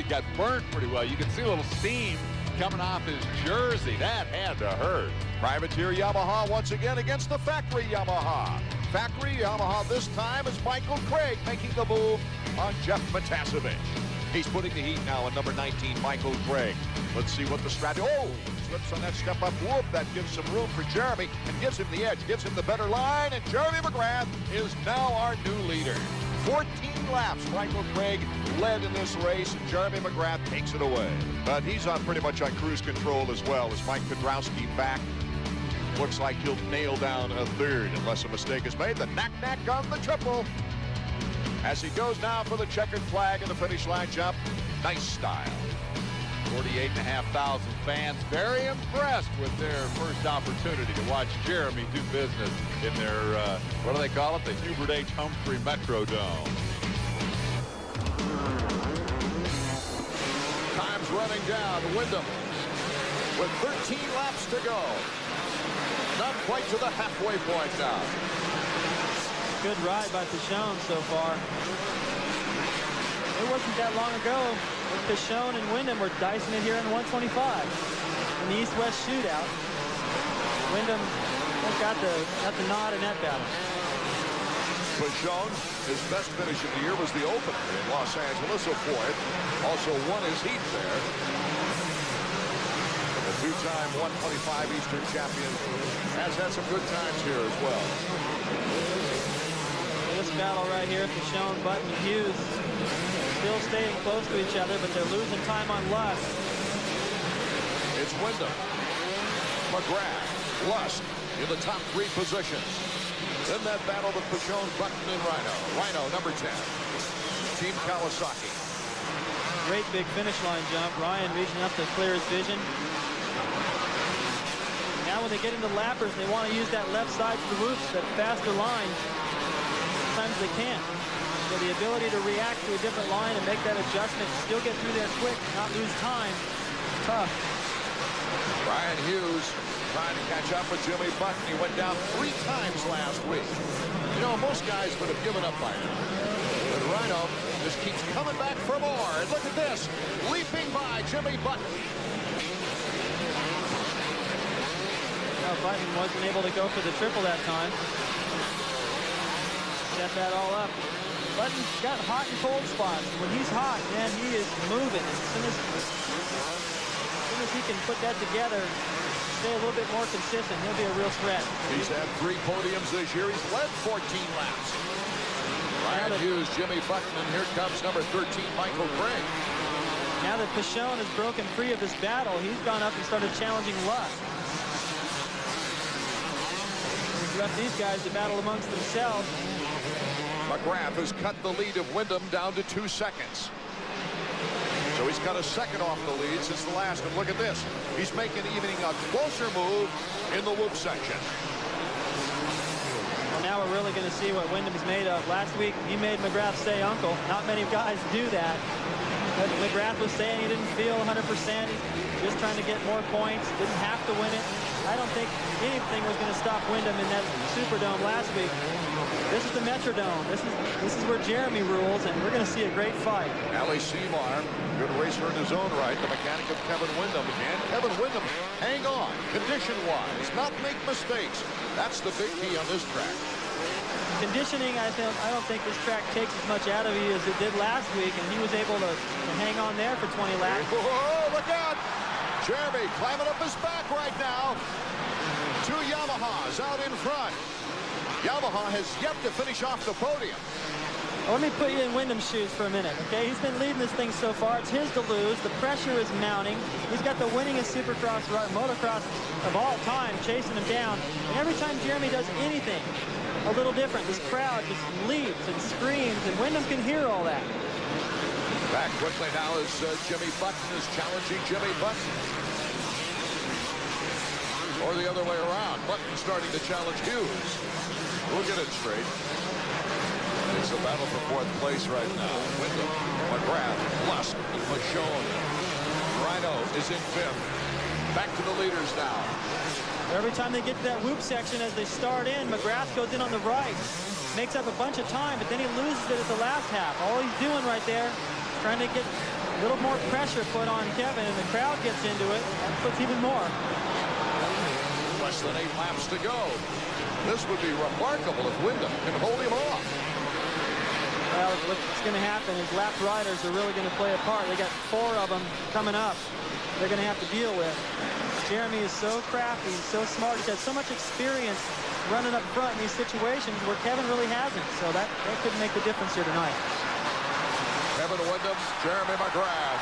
got burnt pretty well. You can see a little steam coming off his jersey. That had to hurt. Privateer Yamaha once again against the factory Yamaha. Factory Yamaha this time is Michael Craig making the move on Jeff Matasevich. He's putting the heat now on number 19, Michael Craig. Let's see what the strategy. Oh, slips on that step-up whoop. That gives some room for Jeremy and gives him the edge, gives him the better line, and Jeremy McGrath is now our new leader. 14 laps, Michael Craig led in this race, and Jeremy McGrath takes it away. But he's on pretty much on cruise control as well as Mike Kudrowski back. Looks like he'll nail down a 3rd unless a mistake is made. The knack-knack on the triple. As he goes now for the checkered flag and the finish line jump. Nice style. 48,500 fans very impressed with their first opportunity to watch Jeremy do business in their, what do they call it? The Hubert H. Humphrey Metrodome. Time's running down. Wyndham with 13 laps to go. Not quite to the halfway point now. Good ride by Pichon so far. It wasn't that long ago when Pichon and Wyndham were dicing it here in 125 in the East-West shootout. Wyndham got the nod in that battle. Pichon, his best finish of the year was the opener in Los Angeles, so for it. Also won his heat there. The two-time 125 Eastern champion has had some good times here as well. This battle right here, Pichon, Button, and Hughes still staying close to each other, but they're losing time on Lusk. It's Wyndham, McGrath, Lusk in the top 3 positions. Then that battle with Pichon, Button, and Rhino. Rhino, number 10. Team Kawasaki. Great big finish line jump. Ryan reaching up to clear his vision. Now when they get into lappers, they want to use that left side to the whoops, that faster line. Sometimes they can't. So the ability to react to a different line and make that adjustment, still get through there quick, not lose time, tough. Ryan Hughes trying to catch up with Jimmy Button. He went down 3 times last week. You know, most guys would have given up by now. But Rhino just keeps coming back for more. And look at this, leaping by Jimmy Button. Well, Button wasn't able to go for the triple that time. Set that all up. Button's got hot and cold spots. When he's hot, man, he is moving. As soon as he can put that together, stay a little bit more consistent, he'll be a real threat. He's had 3 podiums this year. He's led 14 laps. Ryan Hughes, Jimmy Button, and here comes number 13, Michael Craig. Now that Pichon has broken free of this battle, he's gone up and started challenging Lusk. He's left these guys to battle amongst themselves. McGrath has cut the lead of Wyndham down to 2 seconds. So he's got a second off the lead since the last one. Look at this. He's making even a closer move in the whoop section. Well, now we're really going to see what Wyndham's made of. Last week, he made McGrath say uncle. Not many guys do that. But McGrath was saying he didn't feel 100%. He's just trying to get more points. Didn't have to win it. I don't think anything was going to stop Wyndham in that Superdome last week. This is the Metrodome. This is where Jeremy rules, and we're going to see a great fight. Ali Seymour, good racer in his own right, the mechanic of Kevin Wyndham. Can Kevin Wyndham hang on, condition-wise, not make mistakes? That's the big key on this track. Conditioning, I don't think this track takes as much out of you as it did last week, and he was able to hang on there for 20 laps. Whoa, look out! Jeremy climbing up his back right now. 2 Yamahas out in front. Yamaha has yet to finish off the podium. Well, let me put you in Wyndham's shoes for a minute, okay? He's been leading this thing so far. It's his to lose. The pressure is mounting. He's got the winningest Supercross motocross of all time chasing him down. And every time Jeremy does anything a little different, this crowd just leaps and screams, and Wyndham can hear all that. Back quickly now is Jimmy Button is challenging Jimmy Button. Or the other way around. Button starting to challenge Hughes. We'll get it straight. It's a battle for 4th place right now. Wyndham, McGrath, Lusk, Pichon. Rhino is in 5th. Back to the leaders now. Every time they get to that whoop section as they start in, McGrath goes in on the right. Makes up a bunch of time, but then he loses it at the last half. All he's doing right there, trying to get a little more pressure put on Kevin, and the crowd gets into it. That puts even more. Less than 8 laps to go. This would be remarkable if Wyndham can hold him off. Well, what's going to happen is lap riders are really going to play a part. They got 4 of them coming up they're going to have to deal with. Jeremy is so crafty, so smart. He's had so much experience running up front in these situations where Kevin really hasn't. So that could make the difference here tonight. Kevin Wyndham, Jeremy McGrath.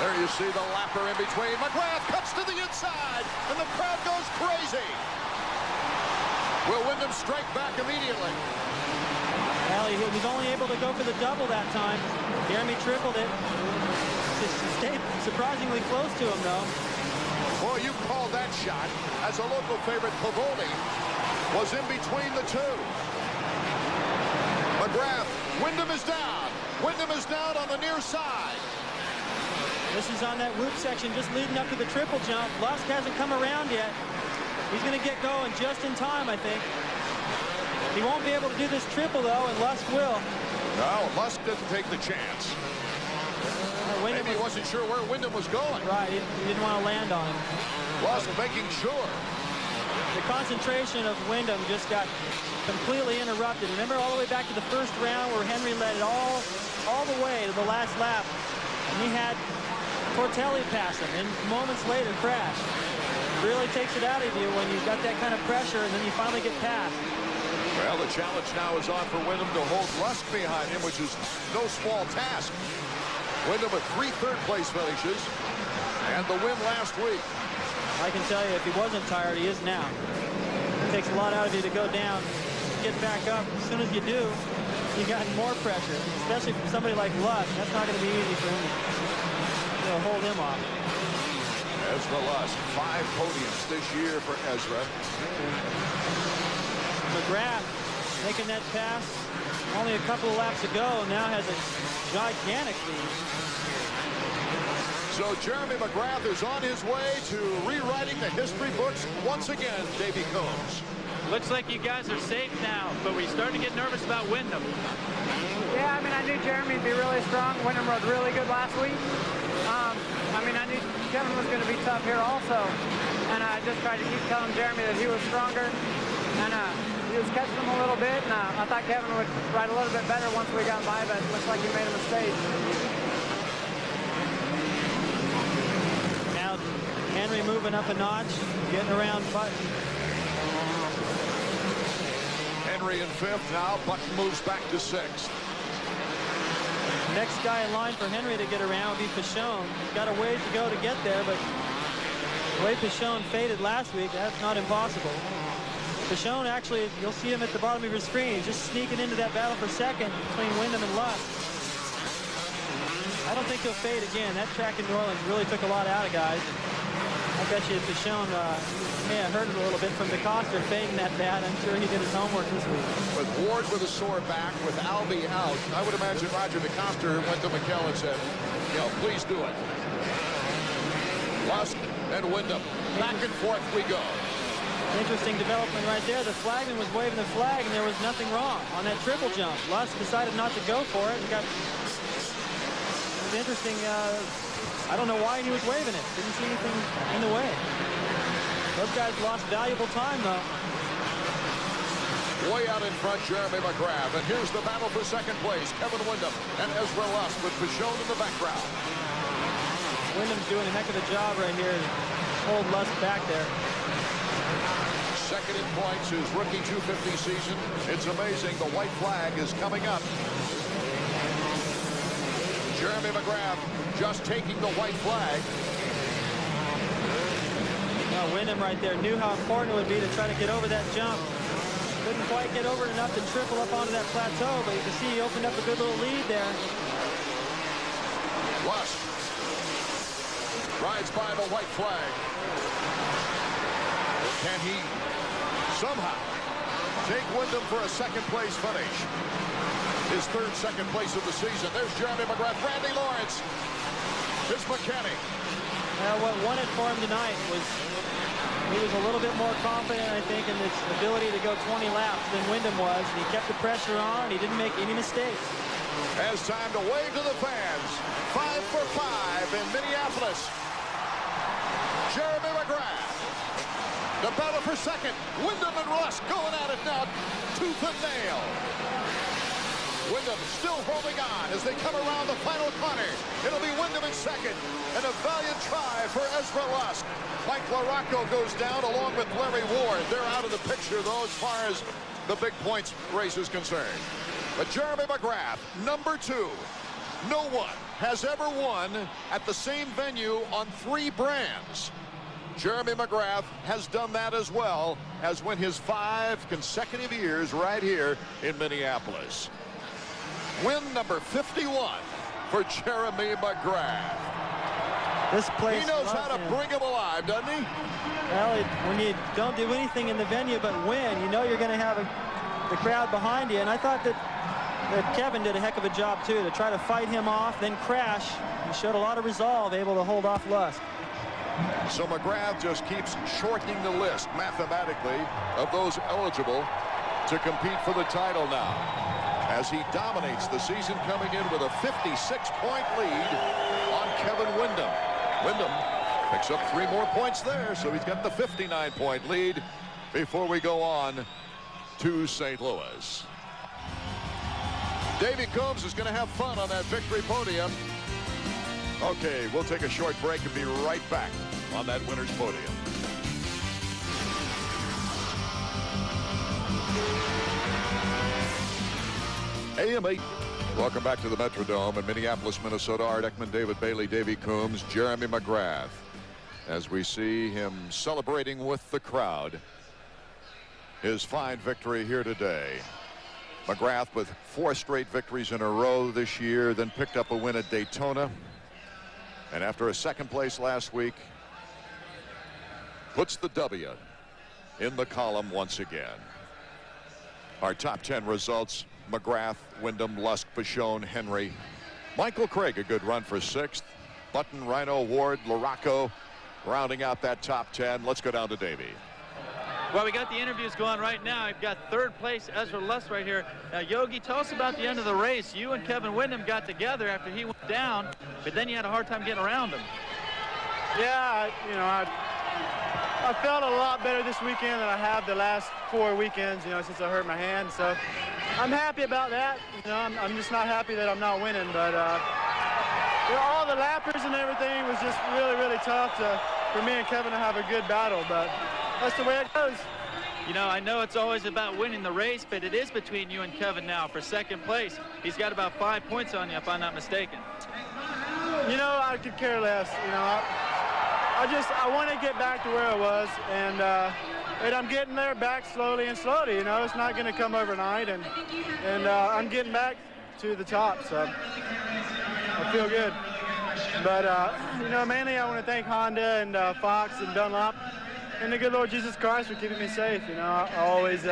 There you see the lapper in between. McGrath cuts to the inside, and the crowd goes crazy. Will Wyndham strike back immediately? Well, he was only able to go for the double that time. Jeremy tripled it. Stayed surprisingly close to him, though. Boy, you call that shot as a local favorite. Pavoni was in between the two. McGrath, Wyndham is down. Wyndham is down on the near side. This is on that whoop section just leading up to the triple jump. Lusk hasn't come around yet. He's going to get going just in time, I think. He won't be able to do this triple, though, and Lusk will. No, Lusk didn't take the chance. Maybe he wasn't sure where Wyndham was going. Right, he didn't want to land on him. Lusk making sure. The concentration of Wyndham just got completely interrupted. Remember all the way back to the first round where Henry led it all the way to the last lap. And he had Tortelli pass him, and moments later crashed. Really takes it out of you when you've got that kind of pressure and then you finally get past. Well, the challenge now is on for Wyndham to hold Lusk behind him, which is no small task. Wyndham with 3 third-place finishes and the win last week. I can tell you, if he wasn't tired, he is now. It takes a lot out of you to go down, get back up. As soon as you do, you got more pressure, especially from somebody like Lusk. That's not going to be easy for him to hold him off. Ezra Lusk, 5 podiums this year for Ezra. McGrath making that pass only a couple of laps ago, now has a gigantic lead. So Jeremy McGrath is on his way to rewriting the history books once again, Davey Combs. Looks like you guys are safe now, but we're starting to get nervous about Wyndham. Yeah, I mean, I knew Jeremy would be really strong. Wyndham rode really good last week. I mean, I knew Kevin was going to be tough here also. And I just tried to keep telling Jeremy that he was stronger. And he was catching him a little bit. And I thought Kevin would ride a little bit better once we got by, but it looks like he made a mistake. Now Henry moving up a notch, getting around Button. Henry in 5th now. Button moves back to 6th. Next guy in line for Henry to get around would be Pichon. He's got a ways to go to get there, but the way Pichon faded last week, that's not impossible. Pichon, actually, you'll see him at the bottom of your screen, just sneaking into that battle for second between Wyndham and Lusk. I don't think he'll fade again. That track in New Orleans really took a lot out of guys. I bet you Pichon may have hurt it a little bit from DeCoster fading that bad. I'm sure he did his homework this week. With Ward with a sore back, with Albie out, I would imagine Roger DeCoster went to McHale and said, you know, please do it. Lusk and Wyndham, back and forth we go. Interesting development right there. The flagman was waving the flag, and there was nothing wrong on that triple jump. Lusk decided not to go for it. It was interesting. I don't know why he was waving it. Didn't see anything in the way. Those guys lost valuable time, though. Way out in front, Jeremy McGrath. And here's the battle for second place. Kevin Wyndham and Ezra Lusk with Pichon in the background. Wyndham's doing a heck of a job right here to hold Lusk back there. Second in points, his rookie 250 season. It's amazing. The white flag is coming up. Jeremy McGrath just taking the white flag. Now Wyndham right there knew how important it would be to try to get over that jump. Couldn't quite get over it enough to triple up onto that plateau, but you can see he opened up a good little lead there. Lusk rides by the white flag. Can he somehow take Wyndham for a second place finish? His third second place of the season. There's Jeremy McGrath. Randy Lawrence. Here's McKinney. What won it for him tonight was he was a little bit more confident, I think, in his ability to go 20 laps than Wyndham was. He kept the pressure on. He didn't make any mistakes. Has time to wave to the fans. 5 for 5 in Minneapolis. Jeremy McGrath. The battle for second. Wyndham and Lusk going at it now, tooth and nail. Wyndham still holding on as they come around the final corner. It'll be Wyndham in second, and a valiant try for Ezra Lusk. Mike LaRocco goes down along with Larry Ward. They're out of the picture, though, as far as the big points race is concerned. But Jeremy McGrath, number 2. No one has ever won at the same venue on 3 brands. Jeremy McGrath has done that as well as win his 5 consecutive years right here in Minneapolis. Win number 51 for Jeremy McGrath. This place, he knows how to bring him alive, doesn't he? Well, when you don't do anything in the venue but win, you know you're going to have the crowd behind you. And I thought that Kevin did a heck of a job, too, to try to fight him off, then crash. He showed a lot of resolve, able to hold off Lusk. So McGrath just keeps shortening the list mathematically of those eligible to compete for the title now, as he dominates the season, coming in with a 56-point lead on Kevin Wyndham. Wyndham picks up 3 more points there, so he's got the 59-point lead before we go on to St. Louis. Davey Combs is going to have fun on that victory podium. Okay, we'll take a short break and be right back on that winner's podium. AMA. Welcome back to the Metrodome in Minneapolis, Minnesota. Art Ekman, David Bailey, Davey Coombs, Jeremy McGrath. As we see him celebrating with the crowd his fine victory here today. McGrath with 4 straight victories in a row this year, then picked up a win at Daytona. And after a second place last week, puts the W in the column once again. Our top 10 results: McGrath, Wyndham, Lusk, Pichon, Henry. Michael Craig, a good run for 6th. Button, Rhino, Ward, LaRocco rounding out that top 10. Let's go down to Davey. Well, we got the interviews going right now. I've got 3rd place Ezra Lusk right here. Now, Yogi, tell us about the end of the race. You and Kevin Wyndham got together after he went down, but then you had a hard time getting around him. Yeah, you know, I felt a lot better this weekend than I have the last 4 weekends, you know, since I hurt my hand. So I'm happy about that. You know, I'm just not happy that I'm not winning. But you know, all the lappers and everything was just really, really tough for me and Kevin to have a good battle. But that's the way it goes. You know, I know it's always about winning the race, but it is between you and Kevin now for second place. He's got about 5 points on you, if I'm not mistaken. You know, I could care less. You know, I want to get back to where I was, and I'm getting there back slowly and slowly. You know, it's not going to come overnight, and I'm getting back to the top, so I feel good. But you know, mainly I want to thank Honda and Fox and Dunlop and the good Lord Jesus Christ for keeping me safe. You know, I always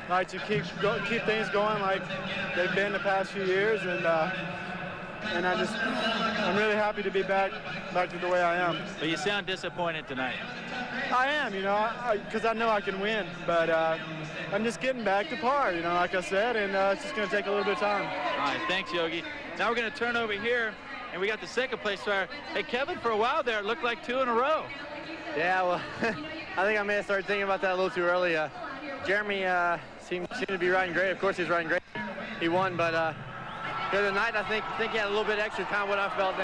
like to keep things going like they've been the past few years, and I'm really happy to be back to the way I am. But you sound disappointed tonight. I am, you know, because I know I can win, but I'm just getting back to par, you know, like I said, and it's just going to take a little bit of time. All right, thanks, Yogi. Now we're going to turn over here, and we got the second place driver. Hey, Kevin, for a while there, it looked like 2 in a row. Yeah, well, I think I may have started thinking about that a little too early. Jeremy seemed to be riding great. Of course, he's riding great. He won, but the other night, I think he had a little bit extra, kind of what I felt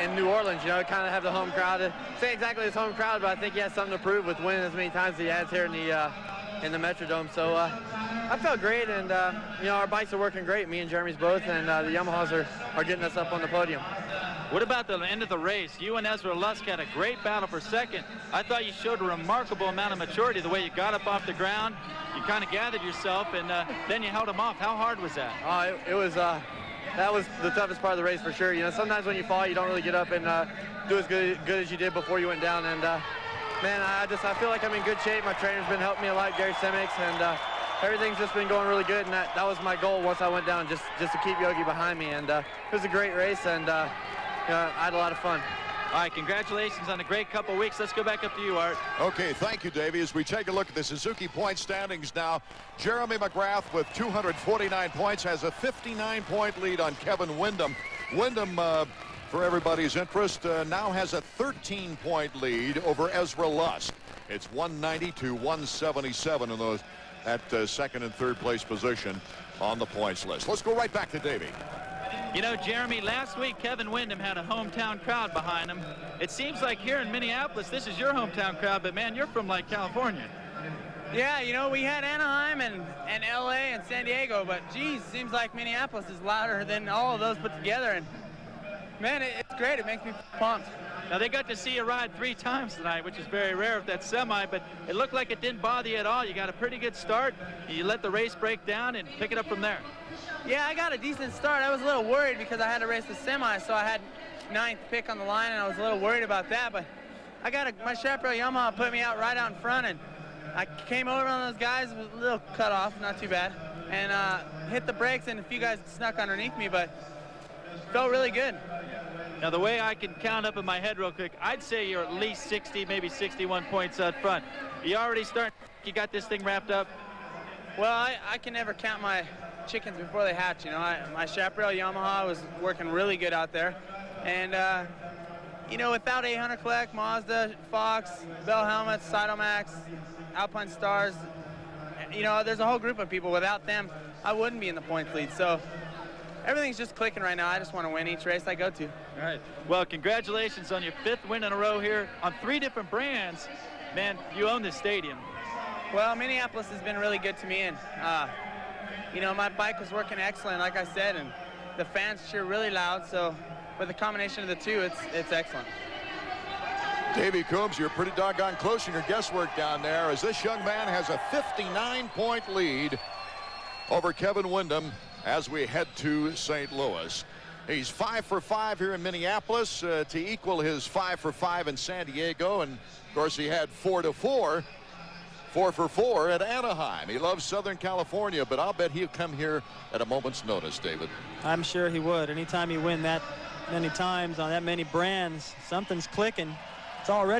in New Orleans. You know, kind of have the home crowd. Say exactly his home crowd, but I think he has something to prove with winning as many times as he has here in the Metrodome. So I felt great, and you know, our bikes are working great. Me and Jeremy's both, and the Yamahas are getting us up on the podium. What about the end of the race? You and Ezra Lusk had a great battle for second. I thought you showed a remarkable amount of maturity, the way you got up off the ground. You kind of gathered yourself, and then you held him off. How hard was that? It was, that was the toughest part of the race for sure. You know, sometimes when you fall, you don't really get up and do as good as you did before you went down. And man, I feel like I'm in good shape. My trainer's been helping me a lot, Gary Semick, and everything's just been going really good. And that was my goal once I went down, just to keep Yogi behind me. And it was a great race, and I had a lot of fun. All right, congratulations on a great couple of weeks. Let's go back up to you, Art. Okay, thank you, Davey. As we take a look at the Suzuki point standings now, Jeremy McGrath with 249 points has a 59-point lead on Kevin Windham. Windham, for everybody's interest, now has a 13-point lead over Ezra Lusk. It's 190 to 177 in those at second and third place position on the points list. Let's go right back to Davey. You know, Jeremy, last week Kevin Windham had a hometown crowd behind him. It seems like here in Minneapolis, this is your hometown crowd, but man, you're from like California. Yeah, you know, we had Anaheim and LA and San Diego, but geez, seems like Minneapolis is louder than all of those put together. And man, it's great. It makes me pumped. Now, they got to see you ride 3 times tonight, which is very rare if that's semi, but it looked like it didn't bother you at all. You got a pretty good start. You let the race break down and pick it up from there. Yeah, I got a decent start. I was a little worried because I had to race the semi, so I had 9th pick on the line, and I was a little worried about that. But I got my Chaparral Yamaha put me out right out in front, and I came over on those guys with a little cut off, not too bad, and hit the brakes, and a few guys snuck underneath me, but felt really good. Now, the way I can count up in my head real quick, I'd say you're at least 60, maybe 61 points up front. You already you got this thing wrapped up? Well, I can never count my chickens before they hatch. You know, my Chaparral Yamaha was working really good out there. And, you know, without 800 Collect, Mazda, Fox, Bell Helmets, Cytomax, Alpine Stars, you know, there's a whole group of people. Without them, I wouldn't be in the points lead. So everything's just clicking right now. I just want to win each race I go to. All right. Well, congratulations on your 5th win in a row here on 3 different brands. Man, you own this stadium. Well, Minneapolis has been really good to me, and you know, my bike was working excellent, like I said, and the fans cheer really loud. So with the combination of the two, it's excellent. Davey Coombs, you're pretty doggone close in your guesswork down there, as this young man has a 59-point lead over Kevin Windham as we head to St. Louis. He's 5 for 5 here in Minneapolis to equal his 5 for 5 in San Diego, and of course he had 4 for 4 at Anaheim. He loves Southern California, but I'll bet he'll come here at a moment's notice, David. I'm sure he would. Anytime you win that many times on that many brands, something's clicking. It's already